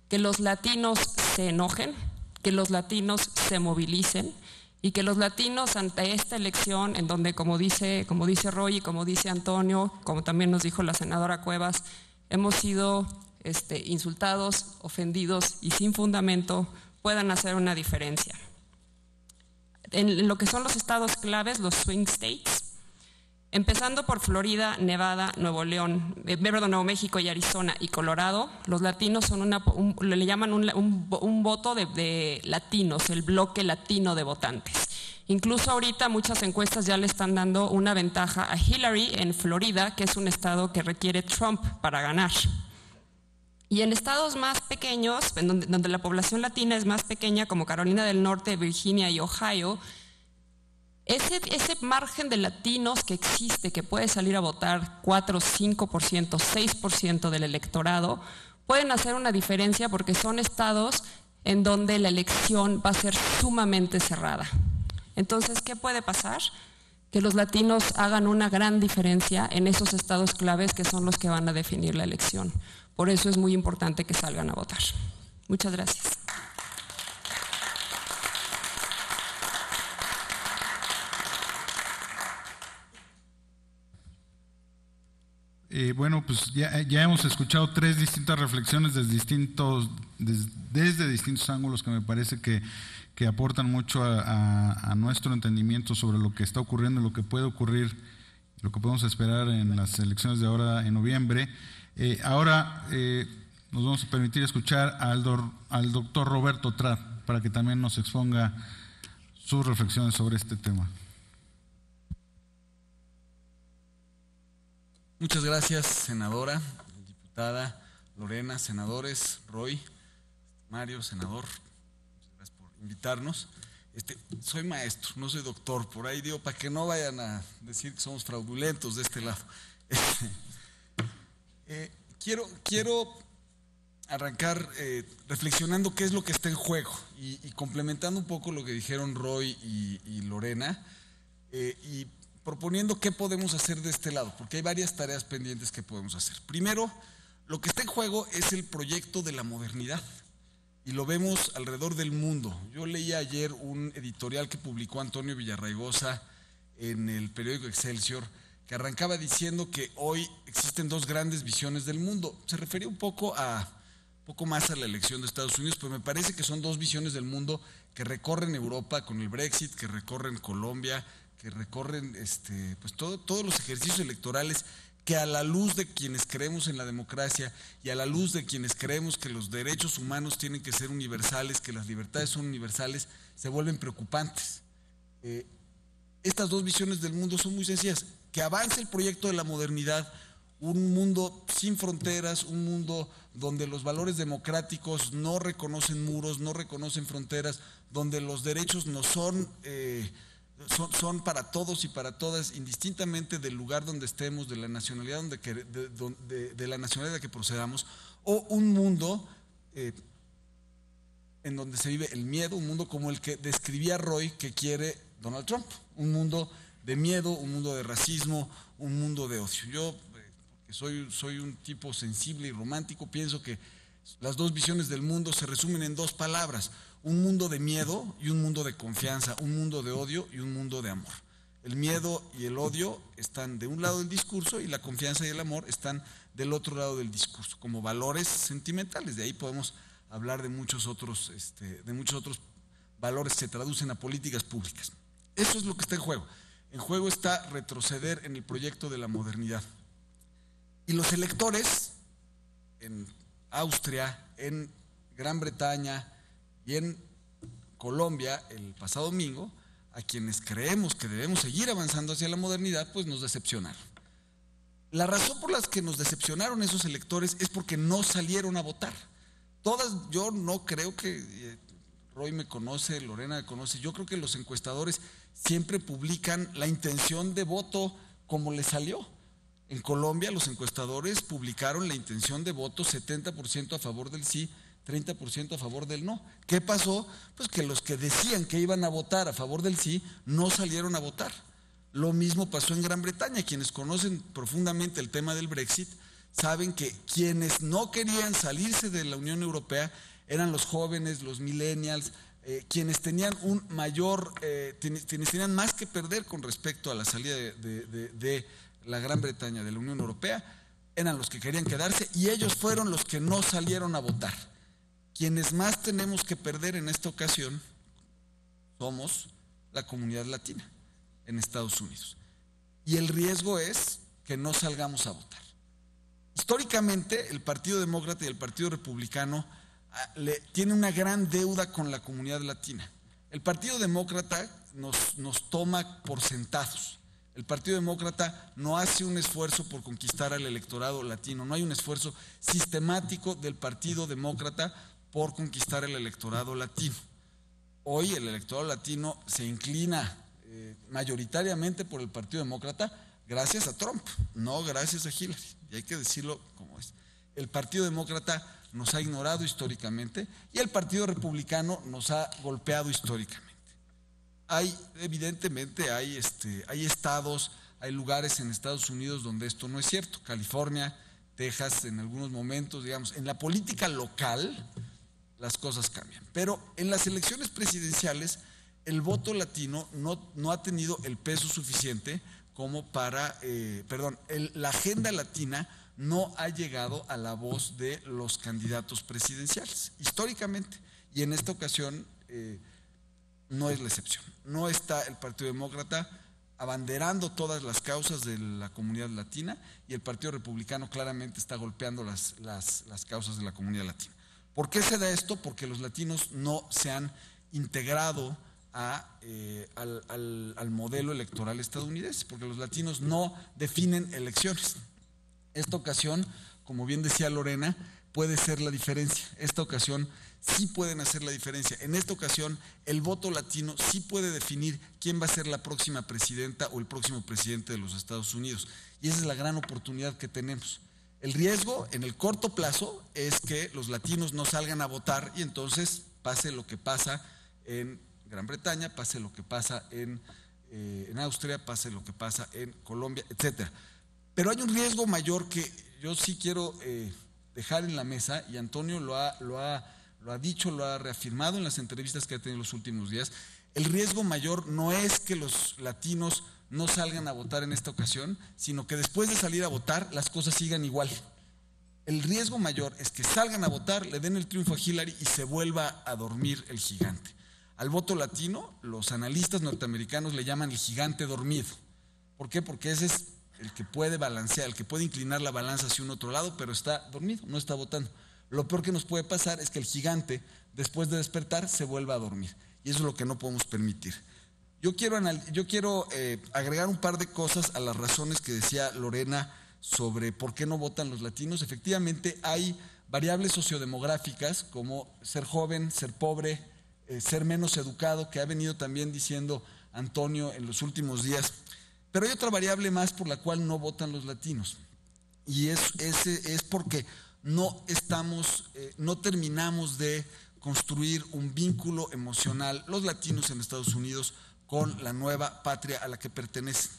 Que los latinos se enojen, que los latinos se movilicen y que los latinos ante esta elección, en donde como dice Roy y como dice Antonio, como también nos dijo la senadora Cuevas, hemos sido insultados, ofendidos y sin fundamento, puedan hacer una diferencia. En lo que son los estados claves, los swing states, empezando por Florida, Nevada, Nuevo México y Arizona y Colorado, los latinos son le llaman un voto de latinos, el bloque latino de votantes. Incluso ahorita muchas encuestas ya le están dando una ventaja a Hillary en Florida, que es un estado que requiere Trump para ganar. Y en estados más pequeños, donde la población latina es más pequeña, como Carolina del Norte, Virginia y Ohio, ese margen de latinos que existe, que puede salir a votar 4, 5%, 6% del electorado, pueden hacer una diferencia porque son estados en donde la elección va a ser sumamente cerrada. Entonces, ¿qué puede pasar? Que los latinos hagan una gran diferencia en esos estados claves que son los que van a definir la elección. Por eso es muy importante que salgan a votar. Muchas gracias. Bueno, pues ya hemos escuchado 3 distintas reflexiones desde distintos ángulos que me parece que que aportan mucho a nuestro entendimiento sobre lo que está ocurriendo, lo que puede ocurrir, lo que podemos esperar en las elecciones de ahora en noviembre. Ahora nos vamos a permitir escuchar al doctor Roberto Trab para que también nos exponga sus reflexiones sobre este tema. Muchas gracias, senadora, diputada Lorena, senadores, Roy, Mario, senador, muchas gracias por invitarnos. Soy maestro, no soy doctor, por ahí digo, para que no vayan a decir que somos fraudulentos de este lado. Quiero arrancar reflexionando qué es lo que está en juego y complementando un poco lo que dijeron Roy y Lorena, y proponiendo qué podemos hacer de este lado, porque hay varias tareas pendientes que podemos hacer. Primero, lo que está en juego es el proyecto de la modernidad, y lo vemos alrededor del mundo. Yo leí ayer un editorial que publicó Antonio Villarraigosa en el periódico Excelsior, que arrancaba diciendo que hoy existen dos grandes visiones del mundo. Se refería un poco más a la elección de Estados Unidos, pero me parece que son dos visiones del mundo que recorren Europa con el Brexit, que recorren Colombia, que recorren pues todos los ejercicios electorales, que a la luz de quienes creemos en la democracia y a la luz de quienes creemos que los derechos humanos tienen que ser universales, que las libertades son universales, se vuelven preocupantes. Estas dos visiones del mundo son muy sencillas: que avance el proyecto de la modernidad, un mundo sin fronteras, un mundo donde los valores democráticos no reconocen muros, no reconocen fronteras, donde los derechos no son para todos y para todas, indistintamente del lugar donde estemos, de la nacionalidad de la nacionalidad de que procedamos, o un mundo en donde se vive el miedo, un mundo como el que describía Roy que quiere Donald Trump, un mundo de miedo, un mundo de racismo, un mundo de odio. Yo, que soy un tipo sensible y romántico, pienso que las dos visiones del mundo se resumen en dos palabras: un mundo de miedo y un mundo de confianza, un mundo de odio y un mundo de amor. El miedo y el odio están de un lado del discurso y la confianza y el amor están del otro lado del discurso, como valores sentimentales. De ahí podemos hablar de muchos otros valores que se traducen a políticas públicas. Eso es lo que está en juego. En juego está retroceder en el proyecto de la modernidad. Y los electores en Austria, en Gran Bretaña y en Colombia el pasado domingo, a quienes creemos que debemos seguir avanzando hacia la modernidad, pues nos decepcionaron. La razón por la que nos decepcionaron esos electores es porque no salieron a votar. Yo no creo que, Roy me conoce, Lorena me conoce, yo creo que los encuestadores siempre publican la intención de voto como les salió. En Colombia los encuestadores publicaron la intención de voto 70% a favor del sí, 30% a favor del no. ¿Qué pasó? Pues que los que decían que iban a votar a favor del sí no salieron a votar. Lo mismo pasó en Gran Bretaña. Quienes conocen profundamente el tema del Brexit saben que quienes no querían salirse de la Unión Europea eran los jóvenes, los millennials, quienes tenían quienes tenían más que perder con respecto a la salida de la Gran Bretaña de la Unión Europea, eran los que querían quedarse, y ellos fueron los que no salieron a votar. Quienes más tenemos que perder en esta ocasión somos la comunidad latina en Estados Unidos. Y el riesgo es que no salgamos a votar. Históricamente, el Partido Demócrata y el Partido Republicano tiene una gran deuda con la comunidad latina. El Partido Demócrata nos toma por sentados. El Partido Demócrata no hace un esfuerzo por conquistar al electorado latino. No hay un esfuerzo sistemático del Partido Demócrata por conquistar el electorado latino. Hoy el electorado latino se inclina mayoritariamente por el Partido Demócrata gracias a Trump, no gracias a Hillary. Y hay que decirlo como es. El Partido Demócrata nos ha ignorado históricamente y el Partido Republicano nos ha golpeado históricamente. Evidentemente hay estados, hay lugares en Estados Unidos donde esto no es cierto. California, Texas, en algunos momentos, digamos, en la política local las cosas cambian. Pero en las elecciones presidenciales el voto latino no ha tenido el peso suficiente como para, la agenda latina no ha llegado a la voz de los candidatos presidenciales, históricamente. Y en esta ocasión no es la excepción. No está el Partido Demócrata abanderando todas las causas de la comunidad latina y el Partido Republicano claramente está golpeando las causas de la comunidad latina. ¿Por qué se da esto? Porque los latinos no se han integrado al modelo electoral estadounidense, porque los latinos no definen elecciones. Esta ocasión, como bien decía Lorena, puede ser la diferencia. Esta ocasión sí pueden hacer la diferencia. En esta ocasión, el voto latino sí puede definir quién va a ser la próxima presidenta o el próximo presidente de los Estados Unidos. Y esa es la gran oportunidad que tenemos. El riesgo en el corto plazo es que los latinos no salgan a votar y entonces pase lo que pasa en Gran Bretaña, pase lo que pasa en Austria, pase lo que pasa en Colombia, etcétera. Pero hay un riesgo mayor que yo sí quiero dejar en la mesa, y Antonio lo ha dicho, lo ha reafirmado en las entrevistas que ha tenido en los últimos días. El riesgo mayor no es que los latinos no salgan a votar en esta ocasión, sino que después de salir a votar las cosas sigan igual. El riesgo mayor es que salgan a votar, le den el triunfo a Hillary y se vuelva a dormir el gigante. Al voto latino, los analistas norteamericanos le llaman el gigante dormido. ¿Por qué? Porque ese es el que puede balancear, el que puede inclinar la balanza hacia un otro lado, pero está dormido, no está votando. Lo peor que nos puede pasar es que el gigante, después de despertar, se vuelva a dormir. Y eso es lo que no podemos permitir. Yo quiero agregar un par de cosas a las razones que decía Lorena sobre por qué no votan los latinos. Efectivamente, hay variables sociodemográficas como ser joven, ser pobre, ser menos educado, que ha venido también diciendo Antonio en los últimos días. Pero hay otra variable más por la cual no votan los latinos. Y es porque no terminamos de construir un vínculo emocional, los latinos en Estados Unidos, con la nueva patria a la que pertenecen.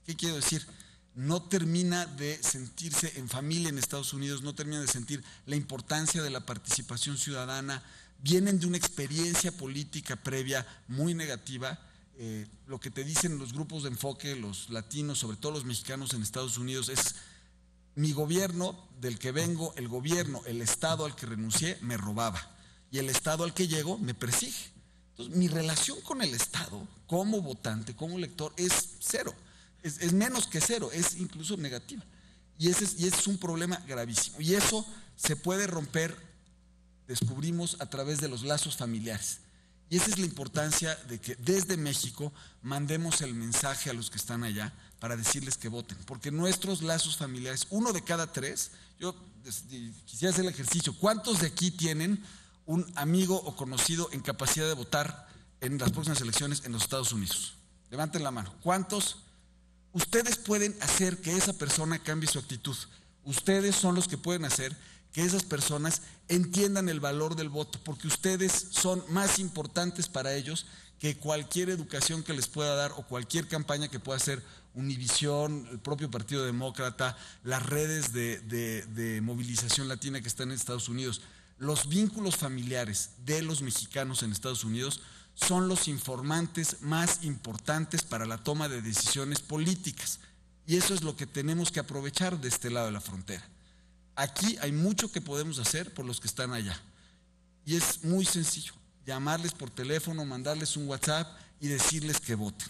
¿Qué quiero decir? No termina de sentirse en familia en Estados Unidos, no termina de sentir la importancia de la participación ciudadana, vienen de una experiencia política previa muy negativa. Lo que te dicen los grupos de enfoque, los latinos, sobre todo los mexicanos en Estados Unidos, es: mi gobierno del que vengo, el gobierno, el estado al que renuncié, me robaba, y el estado al que llego me persigue. Entonces, mi relación con el estado, como votante, como elector, es cero, es menos que cero, es incluso negativa. Y ese es un problema gravísimo. Y eso se puede romper, descubrimos, a través de los lazos familiares. Y esa es la importancia de que desde México mandemos el mensaje a los que están allá para decirles que voten, porque nuestros lazos familiares, 1 de cada 3, yo quisiera hacer el ejercicio: ¿cuántos de aquí tienen un amigo o conocido en capacidad de votar en las próximas elecciones en los Estados Unidos? Levanten la mano. ¿Cuántos? Ustedes pueden hacer que esa persona cambie su actitud. Ustedes son los que pueden hacer que esas personas entiendan el valor del voto, porque ustedes son más importantes para ellos que cualquier educación que les pueda dar o cualquier campaña que pueda hacer Univisión, el propio Partido Demócrata, las redes de movilización latina que están en Estados Unidos. Los vínculos familiares de los mexicanos en Estados Unidos son los informantes más importantes para la toma de decisiones políticas, y eso es lo que tenemos que aprovechar de este lado de la frontera. Aquí hay mucho que podemos hacer por los que están allá, y es muy sencillo: llamarles por teléfono, mandarles un WhatsApp y decirles que voten.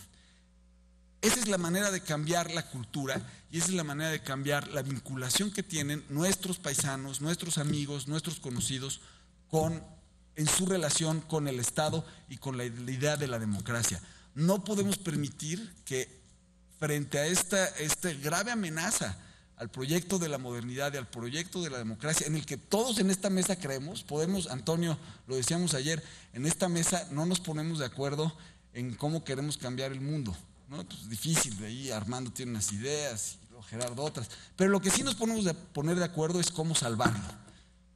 Esa es la manera de cambiar la cultura, y esa es la manera de cambiar la vinculación que tienen nuestros paisanos, nuestros amigos, nuestros conocidos en su relación con el Estado y con la idea de la democracia. No podemos permitir que, frente a esta grave amenaza al proyecto de la modernidad y al proyecto de la democracia, en el que todos en esta mesa creemos, Antonio, lo decíamos ayer, en esta mesa no nos ponemos de acuerdo en cómo queremos cambiar el mundo, ¿no? Pues difícil, de ahí Armando tiene unas ideas y Gerardo otras, pero lo que sí nos podemos poner de acuerdo es cómo salvarlo,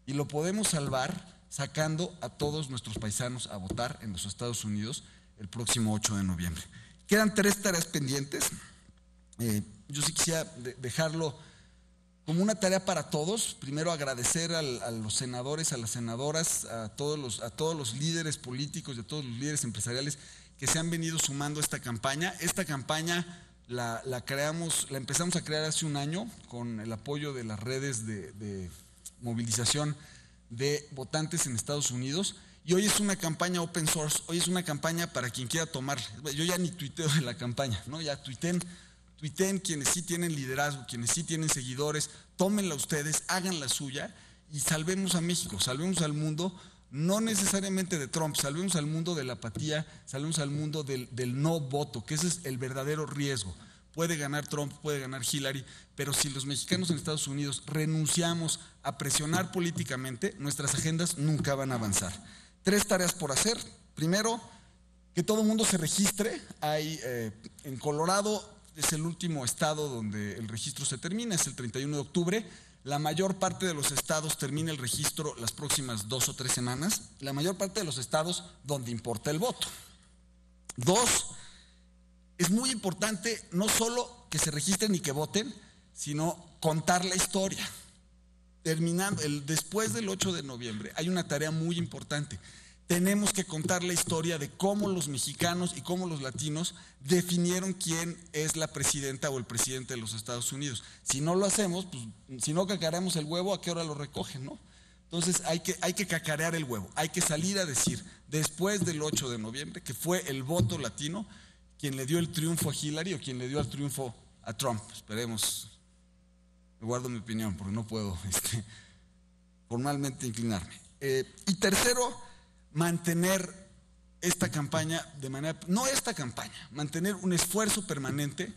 y lo podemos salvar sacando a todos nuestros paisanos a votar en los Estados Unidos el próximo 8 de noviembre. Quedan 3 tareas pendientes. Yo sí quisiera dejarlo como una tarea para todos. Primero, agradecer a los senadores, a las senadoras, a todos los líderes políticos y a todos los líderes empresariales que se han venido sumando a esta campaña. Esta campaña la empezamos a crear hace un año con el apoyo de las redes de movilización de votantes en Estados Unidos, Y hoy es una campaña open source, hoy es una campaña para quien quiera tomarla. Yo ya ni tuiteo de la campaña, ¿no? Ya tuiten quienes sí tienen liderazgo, quienes sí tienen seguidores, tómenla ustedes, hagan la suya y salvemos a México, salvemos al mundo, no necesariamente de Trump, salvemos al mundo de la apatía, salvemos al mundo del no voto, que ese es el verdadero riesgo. Puede ganar Trump, puede ganar Hillary, pero si los mexicanos en Estados Unidos renunciamos a presionar políticamente, nuestras agendas nunca van a avanzar. 3 tareas por hacer. Primero, que todo el mundo se registre. En Colorado es el último estado donde el registro se termina, es el 31 de octubre. La mayor parte de los estados termina el registro las próximas 2 o 3 semanas. La mayor parte de los estados donde importa el voto. 2, es muy importante no solo que se registren y que voten, sino contar la historia. Después del 8 de noviembre hay una tarea muy importante. Tenemos que contar la historia de cómo los mexicanos y cómo los latinos definieron quién es la presidenta o el presidente de los Estados Unidos. Si no lo hacemos, pues, si no cacareamos el huevo, ¿a qué hora lo recogen, no? Entonces hay que cacarear el huevo, hay que salir a decir después del 8 de noviembre que fue el voto latino quien le dio el triunfo a Hillary o quien le dio el triunfo a Trump. Esperemos, me guardo mi opinión porque no puedo formalmente inclinarme. Y tercero, mantener esta campaña mantener un esfuerzo permanente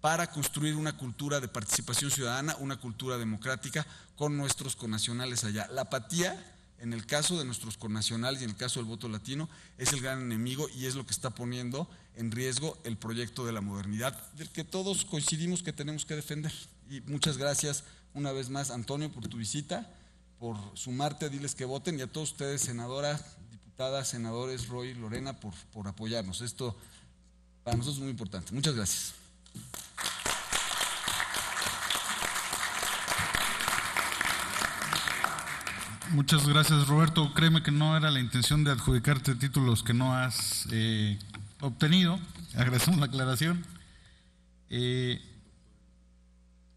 para construir una cultura de participación ciudadana, una cultura democrática con nuestros connacionales allá. La apatía, en el caso de nuestros connacionales y en el caso del voto latino, es el gran enemigo y es lo que está poniendo en riesgo el proyecto de la modernidad del que todos coincidimos que tenemos que defender. Y muchas gracias una vez más, Antonio, por tu visita, por sumarte a Diles que Voten, y a todos ustedes, senadora, diputadas, senadores, Roy, Lorena, por apoyarnos. Esto para nosotros es muy importante. Muchas gracias. Muchas gracias, Roberto. Créeme que no era la intención de adjudicarte títulos que no has obtenido. Agradecemos la aclaración. Le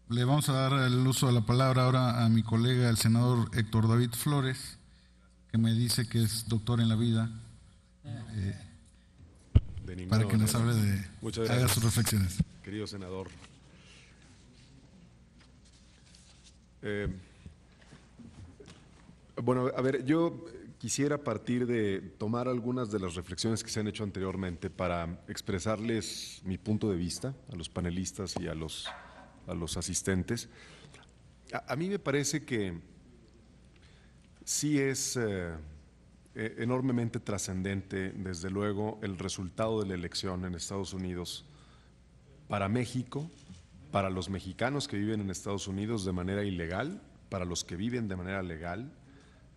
vamos a dar el uso de la palabra ahora a mi colega, el senador Héctor David Flores, que me dice que es doctor en la vida, para que nos hable haga sus reflexiones. Querido senador. Bueno, a ver, yo quisiera partir de tomar algunas de las reflexiones que se han hecho anteriormente para expresarles mi punto de vista a los panelistas y a los asistentes. A mí me parece que sí es enormemente trascendente, desde luego, el resultado de la elección en Estados Unidos para México, para los mexicanos que viven en Estados Unidos de manera ilegal, para los que viven de manera legal,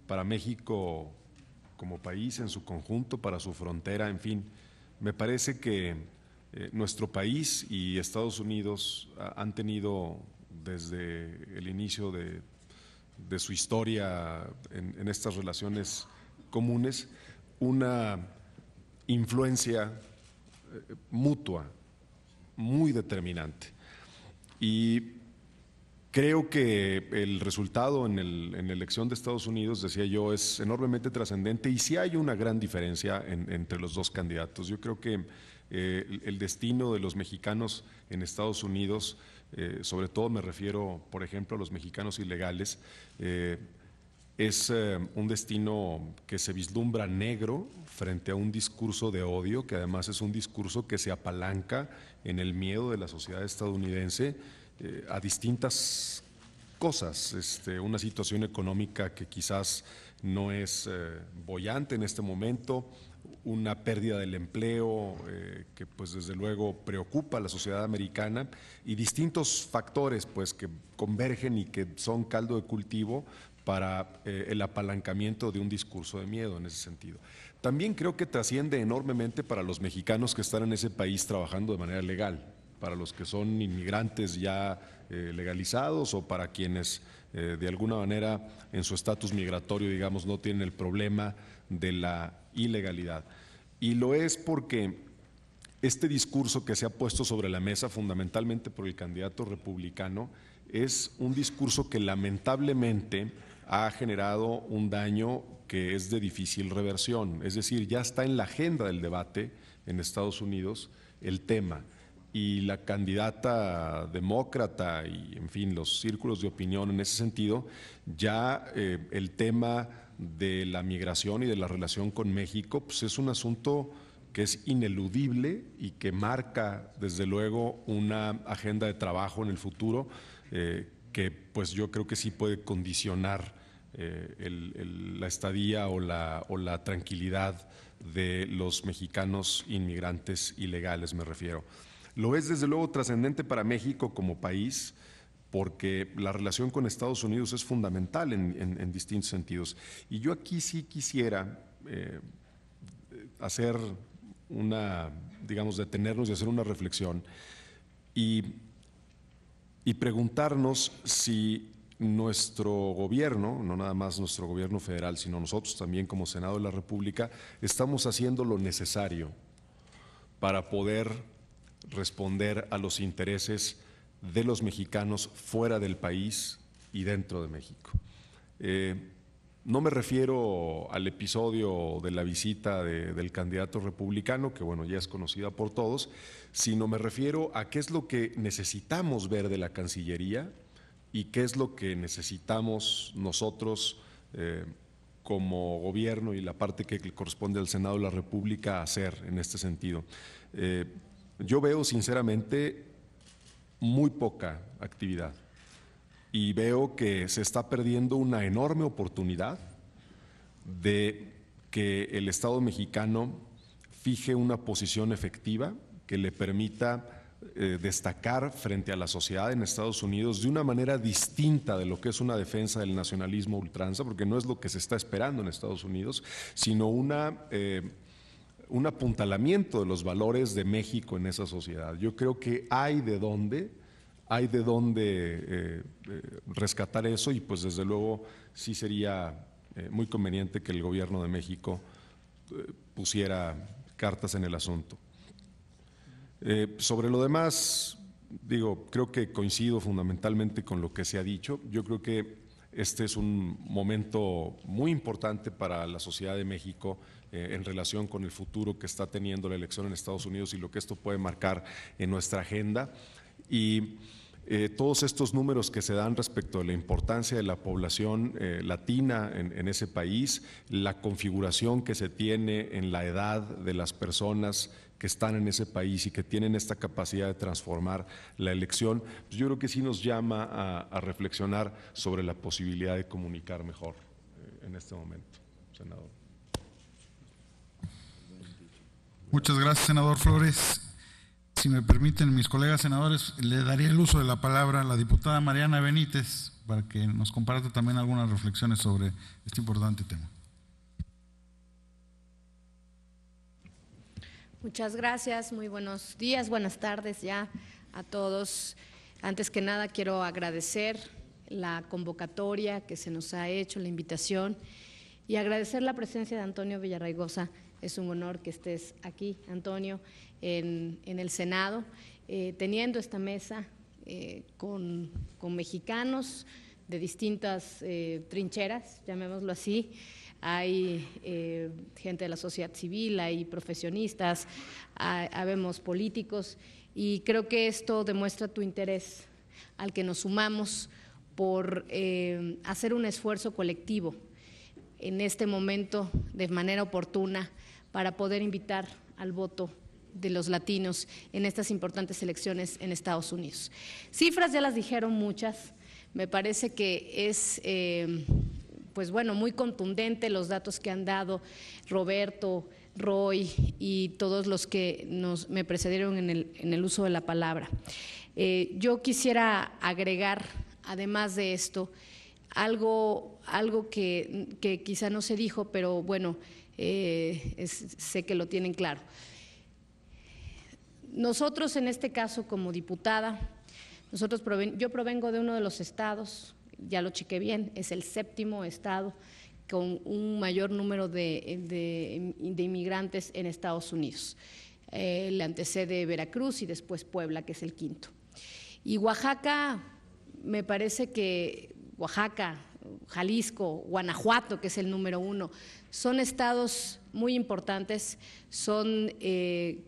para México como país en su conjunto, para su frontera, en fin. Me parece que nuestro país y Estados Unidos han tenido desde el inicio de su historia en estas relaciones comunes una influencia mutua muy determinante. Y creo que el resultado en la elección de Estados Unidos, decía yo, es enormemente trascendente y sí hay una gran diferencia entre los dos candidatos. Yo creo que el destino de los mexicanos en Estados Unidos, sobre todo me refiero, por ejemplo, a los mexicanos ilegales, es un destino que se vislumbra negro frente a un discurso de odio, que además es un discurso que se apalanca en el miedo de la sociedad estadounidense a distintas cosas, una situación económica que quizás no es boyante en este momento, una pérdida del empleo que pues desde luego preocupa a la sociedad americana y distintos factores pues que convergen y que son caldo de cultivo para el apalancamiento de un discurso de miedo en ese sentido. También creo que trasciende enormemente para los mexicanos que están en ese país trabajando de manera legal, para los que son inmigrantes ya legalizados o para quienes de alguna manera en su estatus migratorio, digamos, no tienen el problema de la ilegalidad. Y lo es porque este discurso que se ha puesto sobre la mesa fundamentalmente por el candidato republicano es un discurso que lamentablemente ha generado un daño que es de difícil reversión. Es decir, ya está en la agenda del debate en Estados Unidos el tema, y la candidata demócrata y, en fin, los círculos de opinión en ese sentido, ya el tema de la migración y de la relación con México, pues es un asunto que es ineludible y que marca, desde luego, una agenda de trabajo en el futuro que pues yo creo que sí puede condicionar la estadía o la tranquilidad de los mexicanos inmigrantes ilegales, me refiero. Lo es desde luego trascendente para México como país, porque la relación con Estados Unidos es fundamental en distintos sentidos. Y yo aquí sí quisiera hacer detenernos y hacer una reflexión y preguntarnos si nuestro gobierno, no nada más nuestro gobierno federal, sino nosotros también como Senado de la República, estamos haciendo lo necesario para poder responder a los intereses de los mexicanos fuera del país y dentro de México. No me refiero al episodio de la visita del candidato republicano, que bueno, ya es conocida por todos, sino me refiero a qué es lo que necesitamos ver de la Cancillería y qué es lo que necesitamos nosotros como gobierno y la parte que le corresponde al Senado de la República hacer en este sentido. Yo veo sinceramente muy poca actividad y veo que se está perdiendo una enorme oportunidad de que el Estado mexicano fije una posición efectiva que le permita destacar frente a la sociedad en Estados Unidos de una manera distinta de lo que es una defensa del nacionalismo ultranza, porque no es lo que se está esperando en Estados Unidos, sino un apuntalamiento de los valores de México en esa sociedad. Yo creo que hay de dónde rescatar eso y pues desde luego sí sería muy conveniente que el gobierno de México pusiera cartas en el asunto. Sobre lo demás, creo que coincido fundamentalmente con lo que se ha dicho. Yo creo que este es un momento muy importante para la sociedad de México en relación con el futuro que está teniendo la elección en Estados Unidos y lo que esto puede marcar en nuestra agenda. Y todos estos números que se dan respecto a la importancia de la población latina en ese país, la configuración que se tiene en la edad de las personas que están en ese país y que tienen esta capacidad de transformar la elección, pues yo creo que sí nos llama a reflexionar sobre la posibilidad de comunicar mejor en este momento, senador. Muchas gracias, senador Flores. Si me permiten, mis colegas senadores, le daría el uso de la palabra a la diputada Mariana Benítez para que nos comparta también algunas reflexiones sobre este importante tema. Muchas gracias, muy buenos días, buenas tardes ya a todos. Antes que nada quiero agradecer la convocatoria que se nos ha hecho, la invitación, y agradecer la presencia de Antonio Villarraigosa. Es un honor que estés aquí, Antonio, en el Senado, teniendo esta mesa con mexicanos de distintas trincheras, llamémoslo así. Hay gente de la sociedad civil, hay profesionistas, habemos políticos, y creo que esto demuestra tu interés al que nos sumamos por hacer un esfuerzo colectivo en este momento de manera oportuna para poder invitar al voto de los latinos en estas importantes elecciones en Estados Unidos. Cifras ya las dijeron muchas, me parece que es pues bueno, muy contundente los datos que han dado Roberto, Roy y todos los que me precedieron en el uso de la palabra. Yo quisiera agregar, además de esto, algo que quizá no se dijo, pero bueno, sé que lo tienen claro. Nosotros, en este caso, como diputada, yo provengo de uno de los estados, ya lo chequé bien, es el 7º estado con un mayor número de inmigrantes en Estados Unidos. Le antecede Veracruz y después Puebla, que es el 5º. Y Oaxaca me parece que Oaxaca, Jalisco, Guanajuato, que es el número 1, son estados muy importantes, son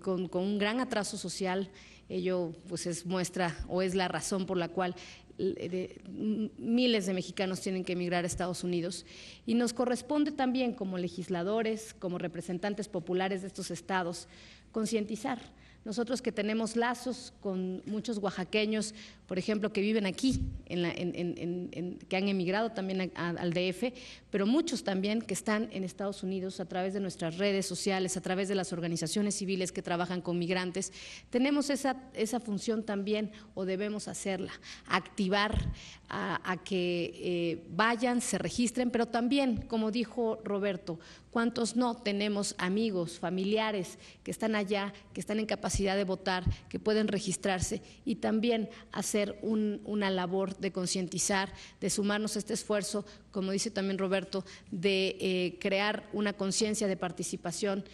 con un gran atraso social. Ello pues es muestra o es la razón por la cual miles de mexicanos tienen que emigrar a Estados Unidos, y nos corresponde también como legisladores, como representantes populares de estos estados, concientizar. Nosotros que tenemos lazos con muchos oaxaqueños, por ejemplo, que viven aquí, que han emigrado también al DF, pero muchos también que están en Estados Unidos a través de nuestras redes sociales, a través de las organizaciones civiles que trabajan con migrantes, tenemos esa función también, o debemos hacerla, activar a que vayan, se registren, pero también, como dijo Roberto, ¿cuántos no tenemos amigos, familiares que están allá, que están en capacidad de votar, que pueden registrarse, y también hacer una labor de concientizar, de sumarnos a este esfuerzo, como dice también Roberto, de crear una conciencia de participación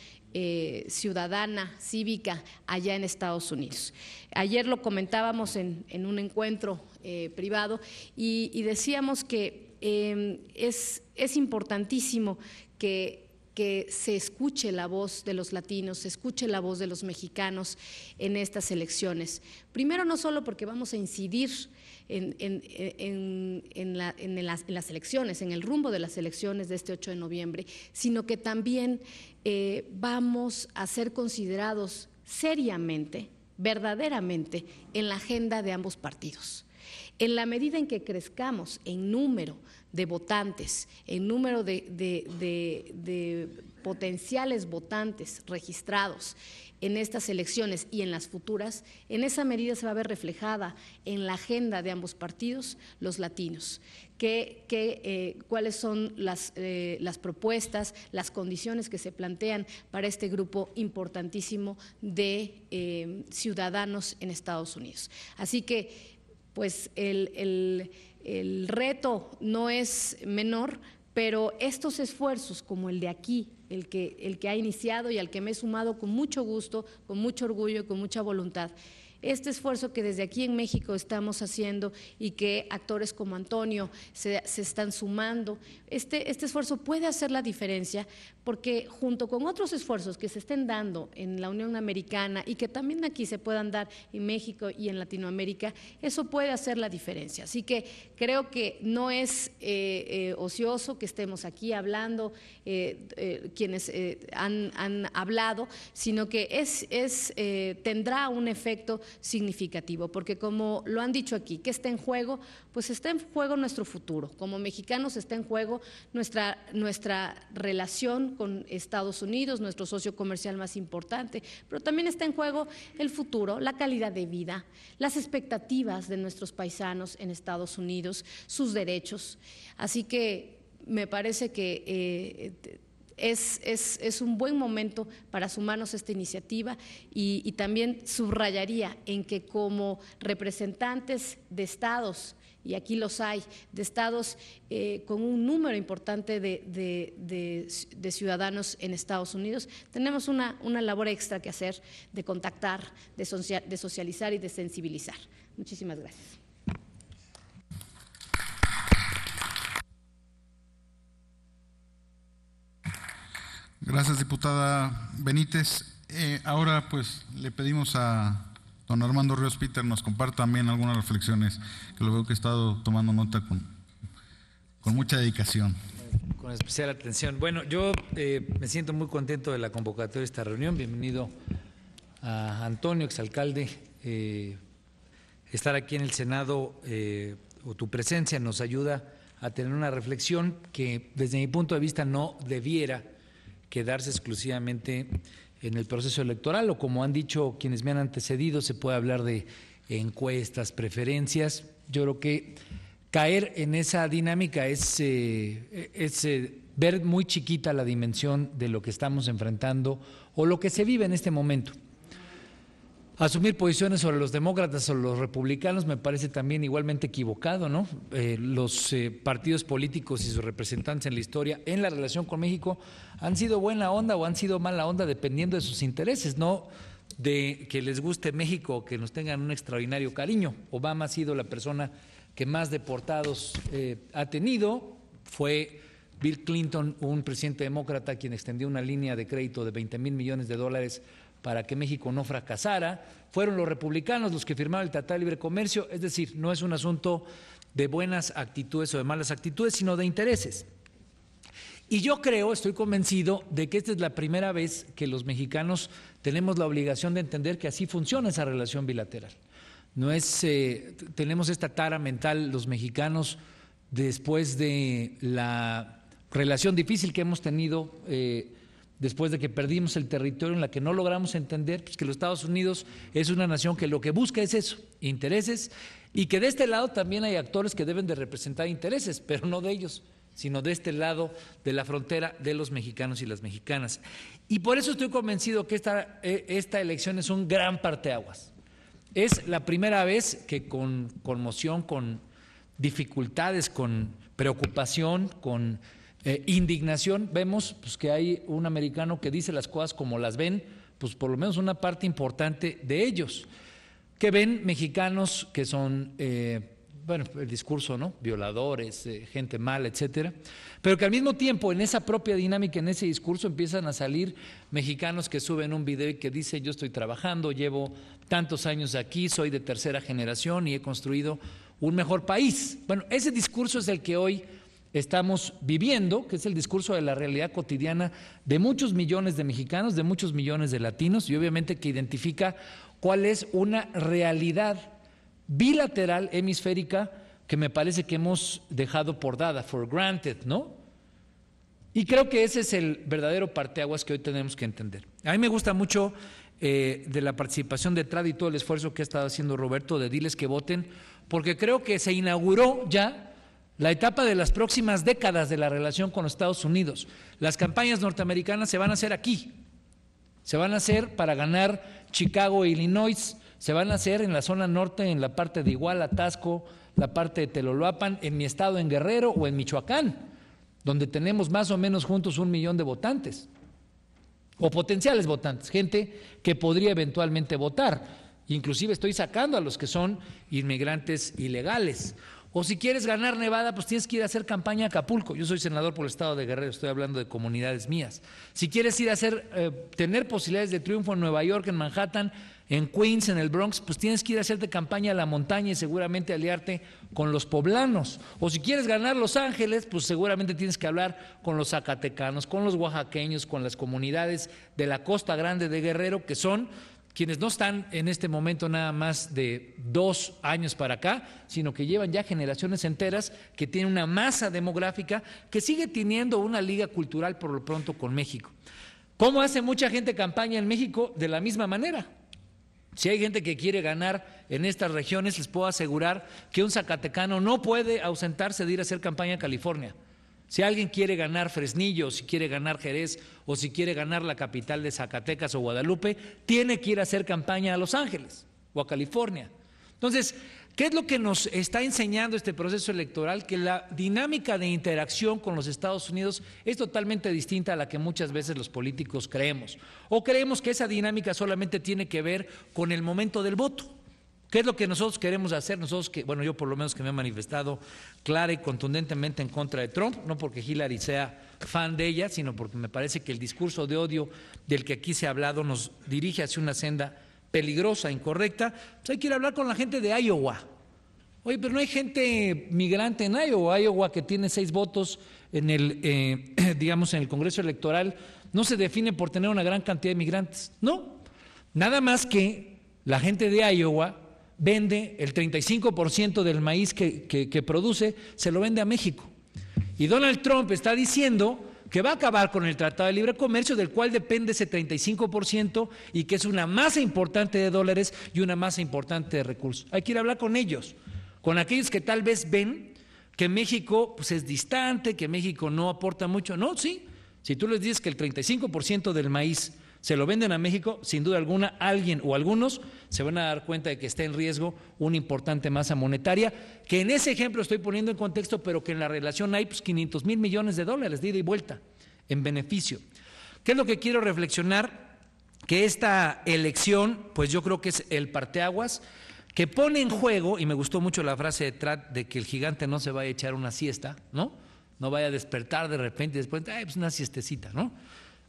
ciudadana, cívica, allá en Estados Unidos? Ayer lo comentábamos en un encuentro privado y decíamos que es importantísimo que se escuche la voz de los latinos, se escuche la voz de los mexicanos en estas elecciones. Primero, no solo porque vamos a incidir en las elecciones, en el rumbo de las elecciones de este 8 de noviembre, sino que también vamos a ser considerados seriamente, verdaderamente, en la agenda de ambos partidos. En la medida en que crezcamos en número de votantes, en número de potenciales votantes registrados en estas elecciones y en las futuras, en esa medida se va a ver reflejada en la agenda de ambos partidos los latinos. ¿Cuáles son las propuestas, las condiciones que se plantean para este grupo importantísimo de ciudadanos en Estados Unidos? Así que pues el reto no es menor, pero estos esfuerzos como el de aquí, el que ha iniciado y al que me he sumado con mucho gusto, con mucho orgullo y con mucha voluntad, este esfuerzo que desde aquí en México estamos haciendo y que actores como Antonio se están sumando, este esfuerzo puede hacer la diferencia, porque junto con otros esfuerzos que se estén dando en la Unión Americana y que también aquí se puedan dar en México y en Latinoamérica, eso puede hacer la diferencia. Así que creo que no es ocioso que estemos aquí hablando, quienes han hablado, sino que tendrá un efecto significativo, porque como lo han dicho aquí, ¿qué está en juego? Pues está en juego nuestro futuro. Como mexicanos está en juego nuestra relación con Estados Unidos, nuestro socio comercial más importante, pero también está en juego el futuro, la calidad de vida, las expectativas de nuestros paisanos en Estados Unidos, sus derechos. Así que me parece que es un buen momento para sumarnos a esta iniciativa y también subrayaría en que como representantes de estados, y aquí los hay, de estados con un número importante de ciudadanos en Estados Unidos, tenemos una labor extra que hacer de contactar, de socializar y de sensibilizar. Muchísimas gracias. Gracias, diputada Benítez. Ahora pues le pedimos a don Armando Ríos Peter nos comparta también algunas reflexiones, que lo veo que ha estado tomando nota con mucha dedicación. Con especial atención. Bueno, yo me siento muy contento de la convocatoria de esta reunión. Bienvenido a Antonio, exalcalde. Estar aquí en el Senado o tu presencia nos ayuda a tener una reflexión que desde mi punto de vista no debiera quedarse exclusivamente en el proceso electoral, o como han dicho quienes me han antecedido, se puede hablar de encuestas, preferencias. Yo creo que caer en esa dinámica es ver muy chiquita la dimensión de lo que estamos enfrentando o lo que se vive en este momento. Asumir posiciones sobre los demócratas o los republicanos me parece también igualmente equivocado, ¿no? Los partidos políticos y sus representantes en la historia, en la relación con México, han sido buena onda o han sido mala onda dependiendo de sus intereses, no de que les guste México o que nos tengan un extraordinario cariño. Obama ha sido la persona que más deportados ha tenido. Fue Bill Clinton, un presidente demócrata, quien extendió una línea de crédito de $20,000 millones para que México no fracasara. Fueron los republicanos los que firmaron el Tratado de Libre Comercio, es decir, no es un asunto de buenas actitudes o de malas actitudes, sino de intereses. Y yo creo, estoy convencido de que esta es la primera vez que los mexicanos tenemos la obligación de entender que así funciona esa relación bilateral. No es, tenemos esta tara mental los mexicanos después de la relación difícil que hemos tenido después de que perdimos el territorio, en la que no logramos entender pues, que los Estados Unidos es una nación que lo que busca es eso, intereses, y que de este lado también hay actores que deben de representar intereses, pero no de ellos, sino de este lado de la frontera de los mexicanos y las mexicanas. Y por eso estoy convencido que esta elección es un gran parteaguas. Es la primera vez que con conmoción, con dificultades, con preocupación, con indignación, vemos pues, que hay un americano que dice las cosas como las ven, pues por lo menos una parte importante de ellos, que ven mexicanos que son, bueno, el discurso, ¿no? Violadores, gente mala, etcétera, pero que al mismo tiempo en esa propia dinámica, en ese discurso empiezan a salir mexicanos que suben un video y que dicen yo estoy trabajando, llevo tantos años aquí, soy de tercera generación y he construido un mejor país. Bueno, ese discurso es el que hoy estamos viviendo, que es el discurso de la realidad cotidiana de muchos millones de mexicanos, de muchos millones de latinos, y obviamente que identifica cuál es una realidad bilateral hemisférica que me parece que hemos dejado por dada, for granted, ¿no? Y creo que ese es el verdadero parteaguas que hoy tenemos que entender. A mí me gusta mucho de la participación de TRAD y todo el esfuerzo que ha estado haciendo Roberto de diles que voten, porque creo que se inauguró ya la etapa de las próximas décadas de la relación con los Estados Unidos. Las campañas norteamericanas se van a hacer aquí, se van a hacer para ganar Chicago e Illinois, se van a hacer en la zona norte, en la parte de Iguala, Taxco, la parte de Teloloapan, en mi estado, en Guerrero o en Michoacán, donde tenemos más o menos juntos 1 millón de votantes, o potenciales votantes, gente que podría eventualmente votar. Inclusive estoy sacando a los que son inmigrantes ilegales. O si quieres ganar Nevada, pues tienes que ir a hacer campaña a Acapulco. Yo soy senador por el estado de Guerrero, estoy hablando de comunidades mías. Si quieres ir a tener posibilidades de triunfo en Nueva York, en Manhattan, en Queens, en el Bronx, pues tienes que ir a hacerte campaña a la montaña y seguramente aliarte con los poblanos. O si quieres ganar Los Ángeles, pues seguramente tienes que hablar con los zacatecanos, con los oaxaqueños, con las comunidades de la Costa Grande de Guerrero, que son quienes no están en este momento nada más de 2 años para acá, sino que llevan ya generaciones enteras, que tienen una masa demográfica que sigue teniendo una liga cultural por lo pronto con México. ¿Cómo hace mucha gente campaña en México? De la misma manera. Si hay gente que quiere ganar en estas regiones, les puedo asegurar que un zacatecano no puede ausentarse de ir a hacer campaña a California. Si alguien quiere ganar Fresnillo, si quiere ganar Jerez o si quiere ganar la capital de Zacatecas o Guadalupe, tiene que ir a hacer campaña a Los Ángeles o a California. Entonces, ¿qué es lo que nos está enseñando este proceso electoral? Que la dinámica de interacción con los Estados Unidos es totalmente distinta a la que muchas veces los políticos creemos. O creemos que esa dinámica solamente tiene que ver con el momento del voto. ¿Qué es lo que nosotros queremos hacer? Nosotros, bueno, yo por lo menos que me he manifestado clara y contundentemente en contra de Trump, no porque Hillary sea fan de ella, sino porque me parece que el discurso de odio del que aquí se ha hablado nos dirige hacia una senda peligrosa, incorrecta. Pues hay que ir a hablar con la gente de Iowa. Oye, pero no hay gente migrante en Iowa. Iowa, que tiene 6 votos en el, digamos, en el Congreso Electoral, no se define por tener una gran cantidad de migrantes. No, nada más que la gente de Iowa vende el 35% del maíz que produce, se lo vende a México. Y Donald Trump está diciendo que va a acabar con el Tratado de Libre Comercio, del cual depende ese 35% y que es una masa importante de dólares y una masa importante de recursos. Hay que ir a hablar con ellos, con aquellos que tal vez ven que México pues, es distante, que México no aporta mucho. No, sí, si tú les dices que el 35% del maíz se lo venden a México, sin duda alguna, alguien o algunos se van a dar cuenta de que está en riesgo una importante masa monetaria, que en ese ejemplo estoy poniendo en contexto, pero que en la relación hay pues, 500,000 millones de dólares de ida y vuelta en beneficio. ¿Qué es lo que quiero reflexionar? Que esta elección, pues yo creo que es el parteaguas. que pone en juego, y me gustó mucho la frase de Tratt de que el gigante no se vaya a echar una siesta, ¿no? No vaya a despertar de repente y después, pues una siestecita, ¿no?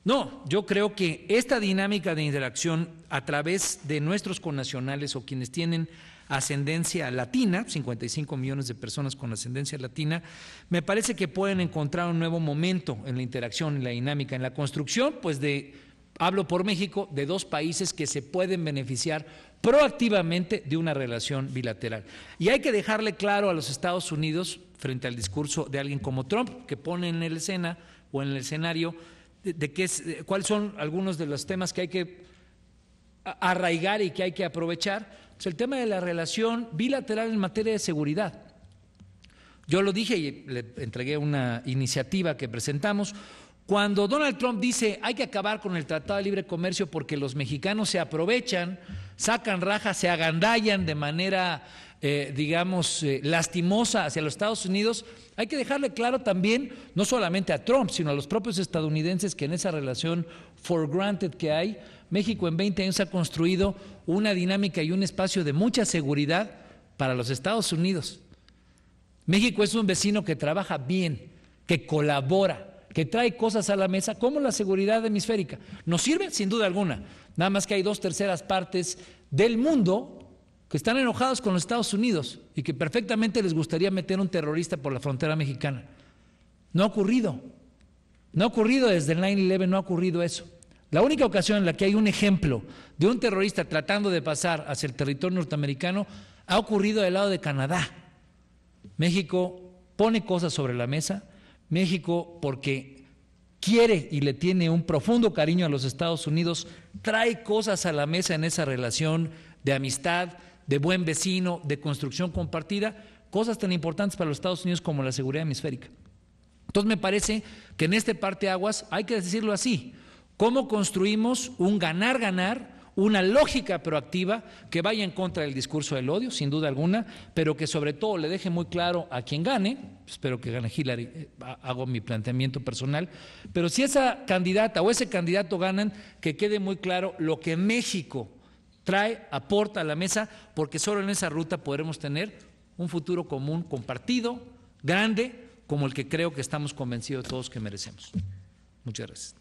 No, yo creo que esta dinámica de interacción a través de nuestros connacionales o quienes tienen ascendencia latina, 55 millones de personas con ascendencia latina, me parece que pueden encontrar un nuevo momento en la interacción, en la dinámica, en la construcción, pues hablo por México, de dos países que se pueden beneficiar proactivamente de una relación bilateral. Y hay que dejarle claro a los Estados Unidos, frente al discurso de alguien como Trump, que pone en la escena o en el escenario cuáles son algunos de los temas que hay que arraigar y que hay que aprovechar. Pues el tema de la relación bilateral en materia de seguridad. Yo lo dije y le entregué una iniciativa que presentamos. Cuando Donald Trump dice hay que acabar con el Tratado de Libre Comercio porque los mexicanos se aprovechan, sacan rajas, se agandallan de manera, lastimosa hacia los Estados Unidos, hay que dejarle claro también, no solamente a Trump, sino a los propios estadounidenses que en esa relación for granted que hay, México en 20 años ha construido una dinámica y un espacio de mucha seguridad para los Estados Unidos. México es un vecino que trabaja bien, que colabora, que trae cosas a la mesa, como la seguridad hemisférica. ¿Nos sirve? Sin duda alguna. Nada más que hay 2/3 partes del mundo que están enojados con los Estados Unidos y que perfectamente les gustaría meter un terrorista por la frontera mexicana. No ha ocurrido. No ha ocurrido desde el 9/11, no ha ocurrido eso. La única ocasión en la que hay un ejemplo de un terrorista tratando de pasar hacia el territorio norteamericano ha ocurrido del lado de Canadá. México pone cosas sobre la mesa. México, porque quiere y le tiene un profundo cariño a los Estados Unidos, trae cosas a la mesa en esa relación de amistad, de buen vecino, de construcción compartida, cosas tan importantes para los Estados Unidos como la seguridad hemisférica. Entonces me parece que en este parteaguas hay que decirlo así: ¿cómo construimos un ganar-ganar, una lógica proactiva que vaya en contra del discurso del odio, sin duda alguna, pero que sobre todo le deje muy claro a quien gane? Espero que gane Hillary, hago mi planteamiento personal, pero si esa candidata o ese candidato ganan, que quede muy claro lo que México trae, aporta a la mesa, porque solo en esa ruta podremos tener un futuro común compartido, grande, como el que creo que estamos convencidos todos que merecemos. Muchas gracias.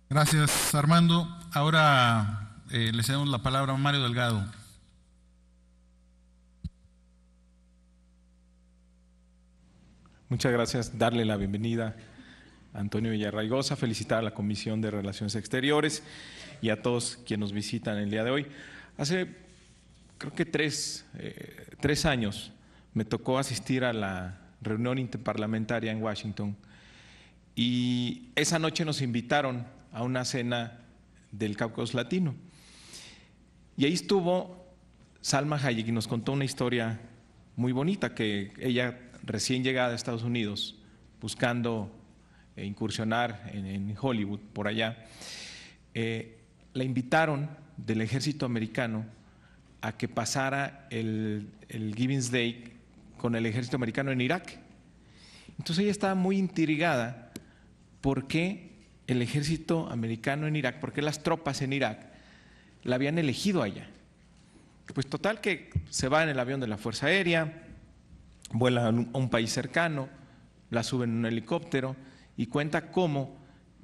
Gracias, Armando. Ahora le cedemos la palabra a Mario Delgado. Muchas gracias. Darle la bienvenida a Antonio Villarraigosa, felicitar a la Comisión de Relaciones Exteriores y a todos quienes nos visitan el día de hoy. Hace, creo que tres años me tocó asistir a la reunión interparlamentaria en Washington y esa noche nos invitaron a una cena del Cáucaso Latino. Y ahí estuvo Salma Hayek y nos contó una historia muy bonita, que ella recién llegada a Estados Unidos, buscando incursionar en Hollywood, por allá, la invitaron del ejército americano a que pasara el Giving Day con el ejército americano en Irak. Entonces ella estaba muy intrigada por qué el ejército americano en Irak, por qué las tropas en Irak la habían elegido allá. Pues total que se va en el avión de la Fuerza Aérea, vuela a un país cercano, la suben en un helicóptero y cuenta cómo,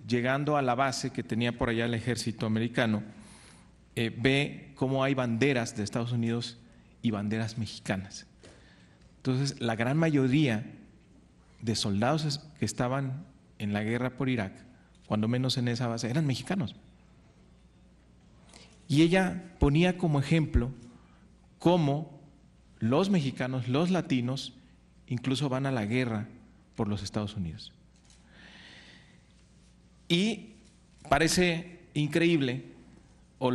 llegando a la base que tenía por allá el ejército americano, ve cómo hay banderas de Estados Unidos y banderas mexicanas. Entonces, la gran mayoría de soldados que estaban en la guerra por Irak, cuando menos en esa base, eran mexicanos. Y ella ponía como ejemplo cómo los mexicanos, los latinos, incluso van a la guerra por los Estados Unidos. Y parece increíble, o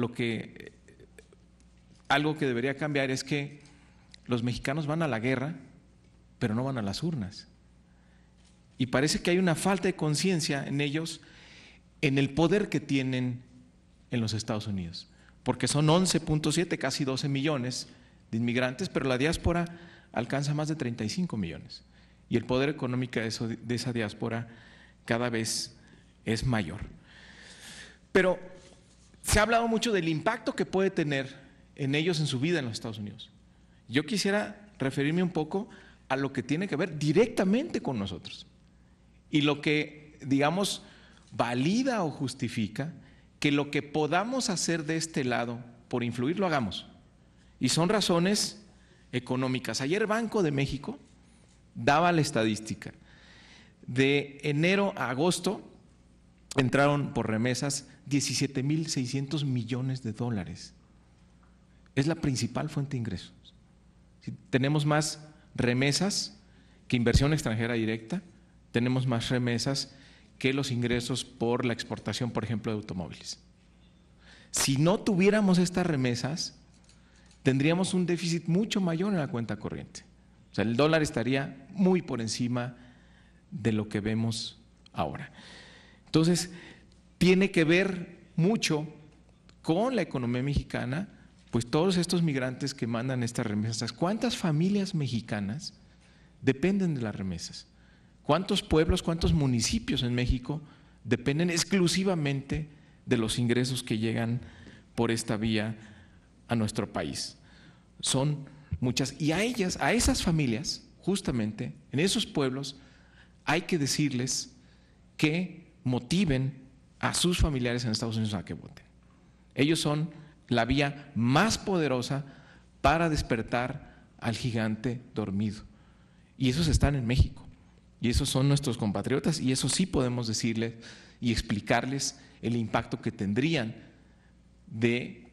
algo que debería cambiar es que los mexicanos van a la guerra, pero no van a las urnas. Y parece que hay una falta de conciencia en ellos en el poder que tienen en los Estados Unidos, porque son 11.7, casi 12 millones de inmigrantes, pero la diáspora alcanza más de 35 millones y el poder económico de esa diáspora cada vez es mayor. Pero se ha hablado mucho del impacto que puede tener en ellos en su vida en los Estados Unidos. Yo quisiera referirme un poco a lo que tiene que ver directamente con nosotros y lo que, digamos, valida o justifica que lo que podamos hacer de este lado por influir lo hagamos. Y son razones económicas. Ayer Banco de México daba la estadística. De enero a agosto entraron por remesas 17.600 millones de dólares. Es la principal fuente de ingresos. Tenemos más remesas que inversión extranjera directa, tenemos más remesas que los ingresos por la exportación, por ejemplo, de automóviles. Si no tuviéramos estas remesas, tendríamos un déficit mucho mayor en la cuenta corriente. O sea, el dólar estaría muy por encima de lo que vemos ahora. Entonces, tiene que ver mucho con la economía mexicana, pues todos estos migrantes que mandan estas remesas. ¿Cuántas familias mexicanas dependen de las remesas? ¿Cuántos pueblos, cuántos municipios en México dependen exclusivamente de los ingresos que llegan por esta vía a nuestro país? Son muchas. Y a ellas, a esas familias, justamente, en esos pueblos, hay que decirles que motiven a sus familiares en Estados Unidos a que voten. Ellos son la vía más poderosa para despertar al gigante dormido. Y esos están en México. Y esos son nuestros compatriotas, y eso sí podemos decirles y explicarles el impacto que tendrían de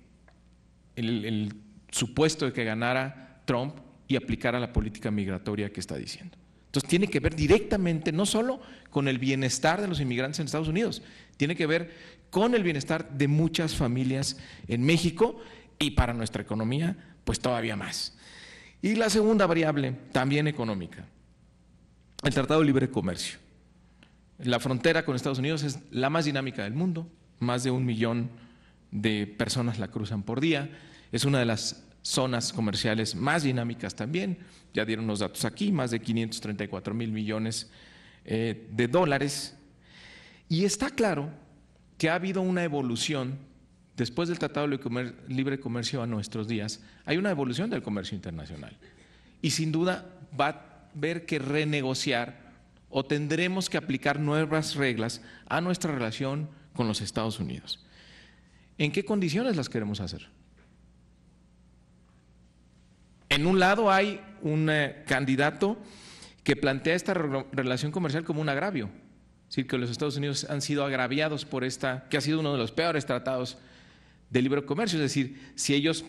el supuesto de que ganara Trump y aplicara la política migratoria que está diciendo. Entonces tiene que ver directamente no solo con el bienestar de los inmigrantes en Estados Unidos, tiene que ver con el bienestar de muchas familias en México y para nuestra economía, pues todavía más. Y la segunda variable, también económica, el Tratado de Libre Comercio. La frontera con Estados Unidos es la más dinámica del mundo, más de 1 millón de personas la cruzan por día, es una de las zonas comerciales más dinámicas también, ya dieron los datos aquí, más de 534,000 millones de dólares, y está claro que ha habido una evolución después del Tratado de Libre Comercio a nuestros días, hay una evolución del comercio internacional, y sin duda va a haber que renegociar o tendremos que aplicar nuevas reglas a nuestra relación con los Estados Unidos. ¿En qué condiciones las queremos hacer? En un lado hay un candidato que plantea esta relación comercial como un agravio, es decir, que los Estados Unidos han sido agraviados por esta, que ha sido uno de los peores tratados de libre comercio, es decir, si ellos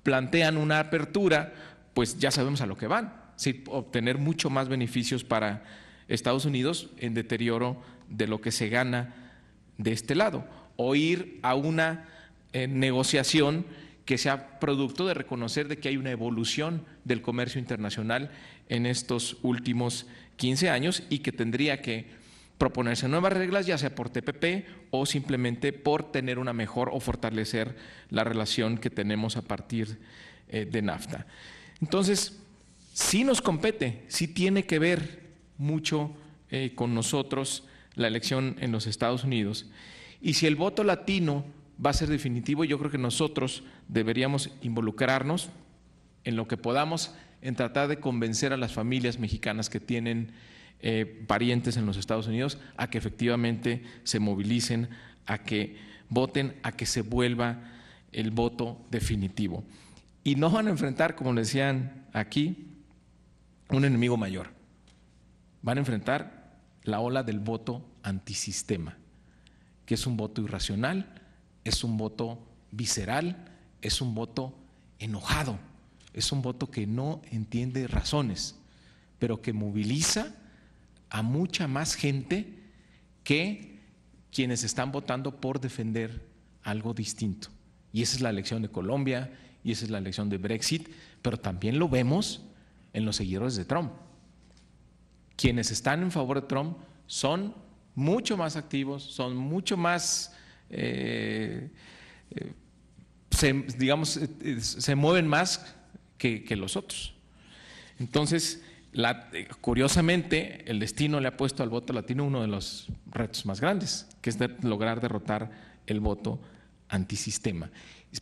plantean una apertura, pues ya sabemos a lo que van, es decir, obtener mucho más beneficios para Estados Unidos en deterioro de lo que se gana de este lado, o ir a una negociación que sea producto de reconocer de que hay una evolución del comercio internacional en estos últimos 15 años y que tendría que proponerse nuevas reglas, ya sea por TPP o simplemente por tener una mejor o fortalecer la relación que tenemos a partir de NAFTA. Entonces, sí nos compete, sí tiene que ver mucho con nosotros la elección en los Estados Unidos, y si el voto latino va a ser definitivo, yo creo que nosotros deberíamos involucrarnos en lo que podamos en tratar de convencer a las familias mexicanas que tienen parientes en los Estados Unidos a que efectivamente se movilicen, a que voten, a que se vuelva el voto definitivo. Y no van a enfrentar, como le decían aquí, un enemigo mayor. Van a enfrentar la ola del voto antisistema, que es un voto irracional, es un voto visceral, es un voto enojado, es un voto que no entiende razones, pero que moviliza a mucha más gente que quienes están votando por defender algo distinto. Y esa es la elección de Colombia, y esa es la elección de Brexit, pero también lo vemos en los seguidores de Trump. Quienes están en favor de Trump son mucho más activos, son mucho más, se mueven más que los otros. Entonces, Curiosamente, el destino le ha puesto al voto latino uno de los retos más grandes, que es lograr derrotar el voto antisistema.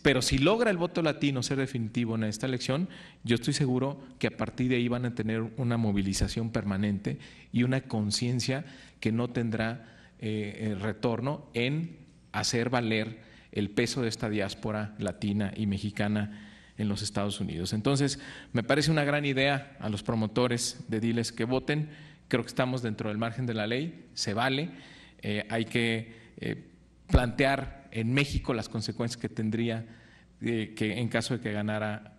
Pero si logra el voto latino ser definitivo en esta elección, yo estoy seguro que a partir de ahí van a tener una movilización permanente y una conciencia que no tendrá retorno en hacer valer el peso de esta diáspora latina y mexicana en los Estados Unidos. Entonces, me parece una gran idea a los promotores de diles que voten. Creo que estamos dentro del margen de la ley, se vale. Hay que plantear en México las consecuencias que tendría que en caso de que ganara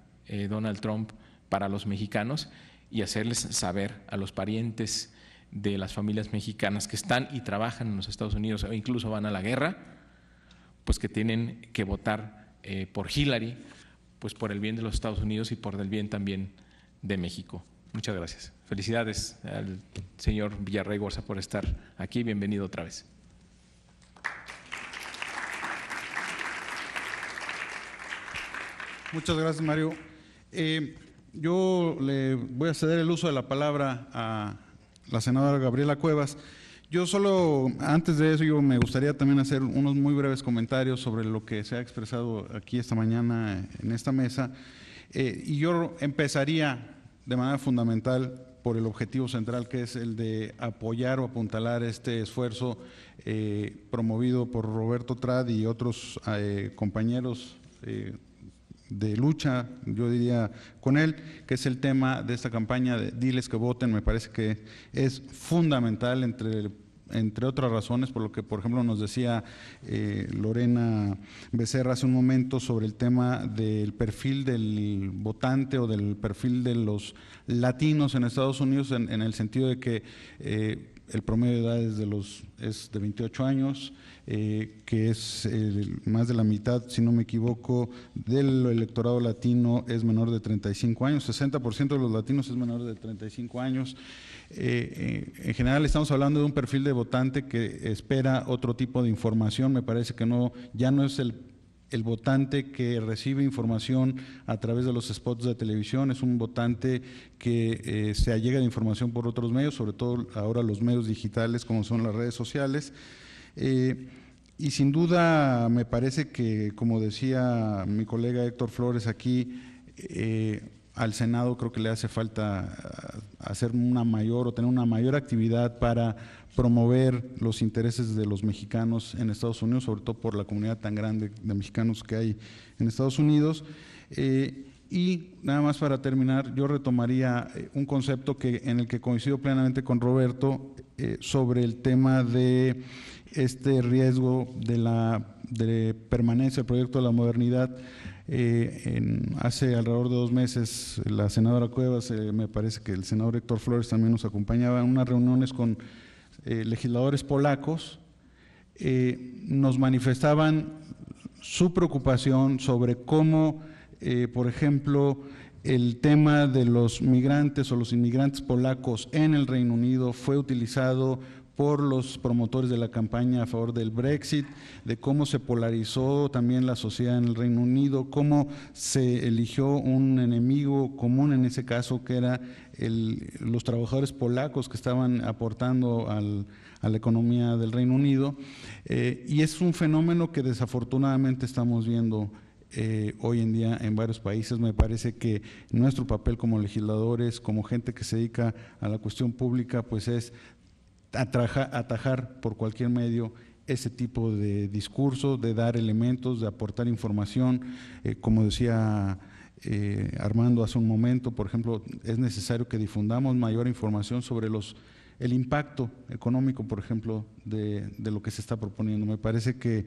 Donald Trump para los mexicanos y hacerles saber a los parientes de las familias mexicanas que están y trabajan en los Estados Unidos o incluso van a la guerra, pues que tienen que votar por Hillary, pues por el bien de los Estados Unidos y por el bien también de México. Muchas gracias. Felicidades al señor Villarraigosa por estar aquí. Bienvenido otra vez. Muchas gracias, Mario. Yo le voy a ceder el uso de la palabra a la senadora Gabriela Cuevas. Yo solo, antes de eso, yo me gustaría también hacer unos muy breves comentarios sobre lo que se ha expresado aquí esta mañana en esta mesa. Y yo empezaría de manera fundamental por el objetivo central, que es el de apoyar o apuntalar este esfuerzo promovido por Roberto Trad y otros compañeros de lucha, yo diría, con él, que es el tema de esta campaña de Diles que voten. Me parece que es fundamental, entre otras razones, por lo que, por ejemplo, nos decía Lorena Becerra hace un momento sobre el tema del perfil del votante o del perfil de los latinos en Estados Unidos, en el sentido de que el promedio de edad es de 28 años, que es más de la mitad, si no me equivoco, del electorado latino es menor de 35 años, 60% de los latinos es menor de 35 años. En general estamos hablando de un perfil de votante que espera otro tipo de información. Me parece que ya no es el votante que recibe información a través de los spots de televisión, es un votante que se allega de información por otros medios, sobre todo ahora los medios digitales como son las redes sociales. Y sin duda me parece que, como decía mi colega Héctor Flores aquí, al Senado creo que le hace falta hacer una mayor o tener una mayor actividad para promover los intereses de los mexicanos en Estados Unidos, sobre todo por la comunidad tan grande de mexicanos que hay en Estados Unidos. Y nada más para terminar, yo retomaría un concepto en el que coincido plenamente con Roberto sobre el tema de este riesgo de permanencia del proyecto de la modernidad. Hace alrededor de 2 meses la senadora Cuevas, me parece que el senador Héctor Flores también nos acompañaba en unas reuniones con legisladores polacos, nos manifestaban su preocupación sobre cómo, por ejemplo, el tema de los migrantes o los inmigrantes polacos en el Reino Unido fue utilizado por los promotores de la campaña a favor del Brexit, de cómo se polarizó también la sociedad en el Reino Unido, cómo se eligió un enemigo común en ese caso, que era los trabajadores polacos que estaban aportando a la economía del Reino Unido. Y es un fenómeno que desafortunadamente estamos viendo hoy en día en varios países. Me parece que nuestro papel como legisladores, como gente que se dedica a la cuestión pública, pues es atajar por cualquier medio ese tipo de discurso, de dar elementos, de aportar información. Como decía Armando hace un momento, por ejemplo, es necesario que difundamos mayor información sobre el impacto económico, por ejemplo, de lo que se está proponiendo. Me parece que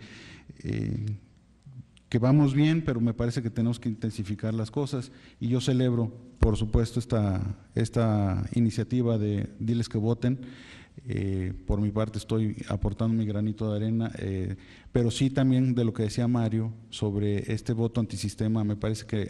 vamos bien, pero me parece que tenemos que intensificar las cosas, y yo celebro, por supuesto, esta iniciativa de Diles que voten. Por mi parte estoy aportando mi granito de arena, pero sí también de lo que decía Mario sobre este voto antisistema. Me parece que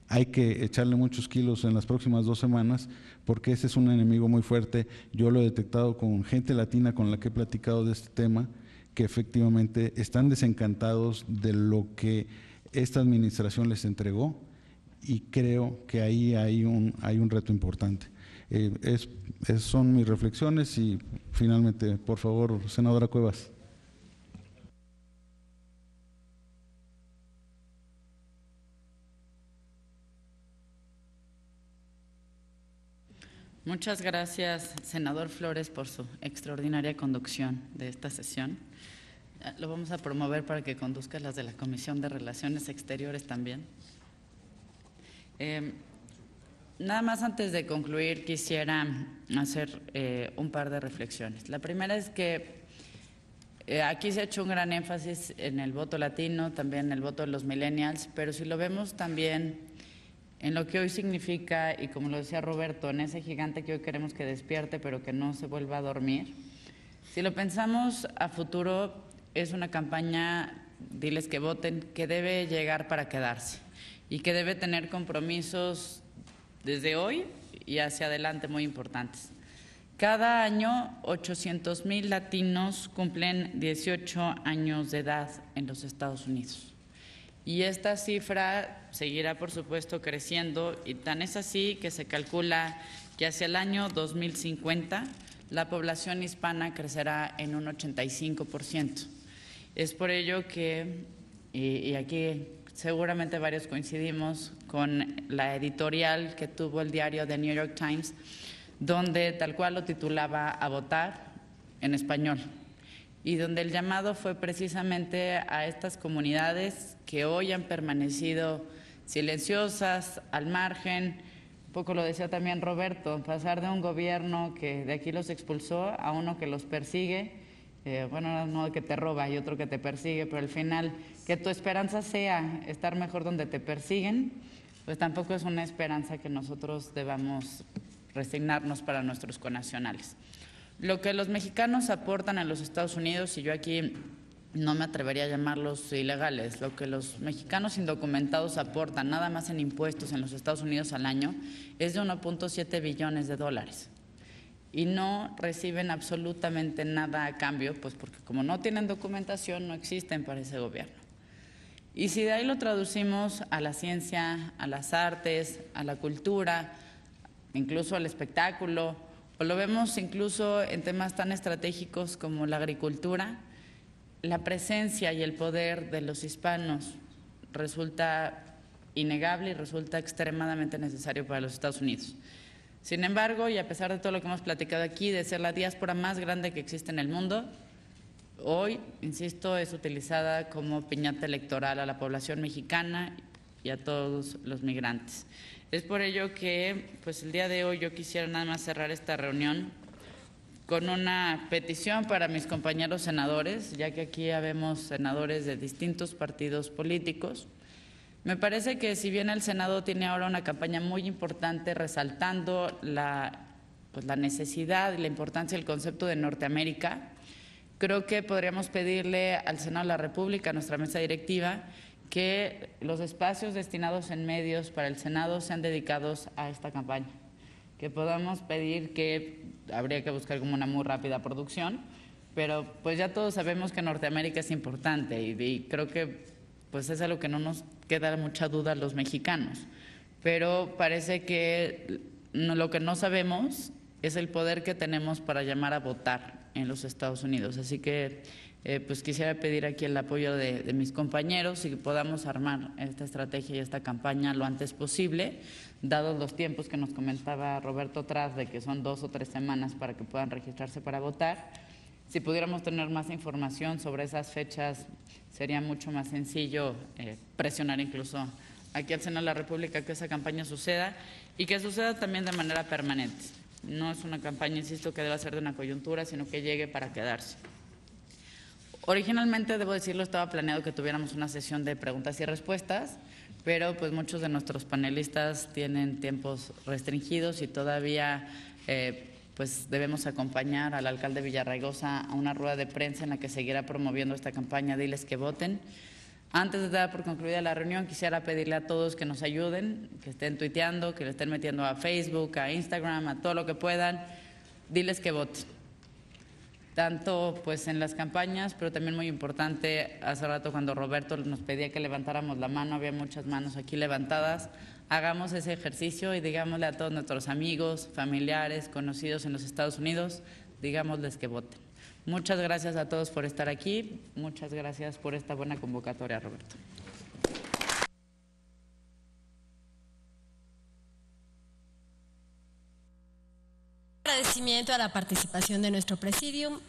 hay que echarle muchos kilos en las próximas 2 semanas, porque ese es un enemigo muy fuerte. Yo lo he detectado con gente latina con la que he platicado de este tema, que efectivamente están desencantados de lo que esta administración les entregó, y creo que ahí hay un reto importante. Son mis reflexiones y finalmente, por favor, senadora Cuevas. Muchas gracias, senador Flores, por su extraordinaria conducción de esta sesión. Lo vamos a promover para que conduzca las de la Comisión de Relaciones Exteriores también. Nada más antes de concluir quisiera hacer un par de reflexiones. La primera es que aquí se ha hecho un gran énfasis en el voto latino, también en el voto de los millennials, pero si lo vemos también en lo que hoy significa, y como lo decía Roberto, en ese gigante que hoy queremos que despierte pero que no se vuelva a dormir, si lo pensamos a futuro, es una campaña, diles que voten, que debe llegar para quedarse y que debe tener compromisos desde hoy y hacia adelante muy importantes. Cada año 800,000 latinos cumplen 18 años de edad en los Estados Unidos. Y esta cifra seguirá, por supuesto, creciendo, y tan es así que se calcula que hacia el año 2050 la población hispana crecerá en un 85%. Es por ello que, y aquí seguramente varios coincidimos con la editorial que tuvo el diario The New York Times, donde tal cual lo titulaba "A votar" en español, y donde el llamado fue precisamente a estas comunidades que hoy han permanecido silenciosas, al margen. Un poco lo decía también Roberto, pasar de un gobierno que de aquí los expulsó a uno que los persigue, bueno, no que te roba y otro que te persigue, pero al final que tu esperanza sea estar mejor donde te persiguen, pues tampoco es una esperanza que nosotros debamos resignarnos para nuestros connacionales. Lo que los mexicanos aportan a los Estados Unidos, y yo aquí no me atrevería a llamarlos ilegales, lo que los mexicanos indocumentados aportan nada más en impuestos en los Estados Unidos al año es de 1.7 billones de dólares. Y no reciben absolutamente nada a cambio, pues porque como no tienen documentación no existen para ese gobierno. Y si de ahí lo traducimos a la ciencia, a las artes, a la cultura, incluso al espectáculo, o lo vemos incluso en temas tan estratégicos como la agricultura, la presencia y el poder de los hispanos resulta innegable y resulta extremadamente necesario para los Estados Unidos. Sin embargo, y a pesar de todo lo que hemos platicado aquí, de ser la diáspora más grande que existe en el mundo, hoy, insisto, es utilizada como piñata electoral a la población mexicana y a todos los migrantes. Es por ello que, pues el día de hoy yo quisiera nada más cerrar esta reunión con una petición para mis compañeros senadores, ya que aquí habemos senadores de distintos partidos políticos. Me parece que si bien el Senado tiene ahora una campaña muy importante resaltando la necesidad y la importancia del concepto de Norteamérica, creo que podríamos pedirle al Senado de la República, a nuestra mesa directiva, que los espacios destinados en medios para el Senado sean dedicados a esta campaña, que podamos pedir que habría que buscar como una muy rápida producción, pero pues ya todos sabemos que Norteamérica es importante y creo que pues es algo que no nos queda mucha duda a los mexicanos, pero parece que lo que no sabemos es el poder que tenemos para llamar a votar en los Estados Unidos, así que pues quisiera pedir aquí el apoyo de mis compañeros y que podamos armar esta estrategia y esta campaña lo antes posible, dados los tiempos que nos comentaba Roberto atrás, de que son 2 o 3 semanas para que puedan registrarse para votar. Si pudiéramos tener más información sobre esas fechas, sería mucho más sencillo presionar incluso aquí al Senado de la República que esa campaña suceda y que suceda también de manera permanente. No es una campaña, insisto, que deba ser de una coyuntura, sino que llegue para quedarse. Originalmente, debo decirlo, estaba planeado que tuviéramos una sesión de preguntas y respuestas, pero pues muchos de nuestros panelistas tienen tiempos restringidos y todavía pues debemos acompañar al alcalde Villarraigosa a una rueda de prensa en la que seguirá promoviendo esta campaña Diles que voten. Antes de dar por concluida la reunión, quisiera pedirle a todos que nos ayuden, que estén tuiteando, que le estén metiendo a Facebook, a Instagram, a todo lo que puedan. Diles que voten. tanto pues en las campañas, pero también muy importante, hace rato cuando Roberto nos pedía que levantáramos la mano, había muchas manos aquí levantadas, hagamos ese ejercicio y digámosle a todos nuestros amigos, familiares, conocidos en los Estados Unidos, digámosles que voten. Muchas gracias a todos por estar aquí, muchas gracias por esta buena convocatoria, Roberto. Agradecimiento a la participación de nuestro presidium.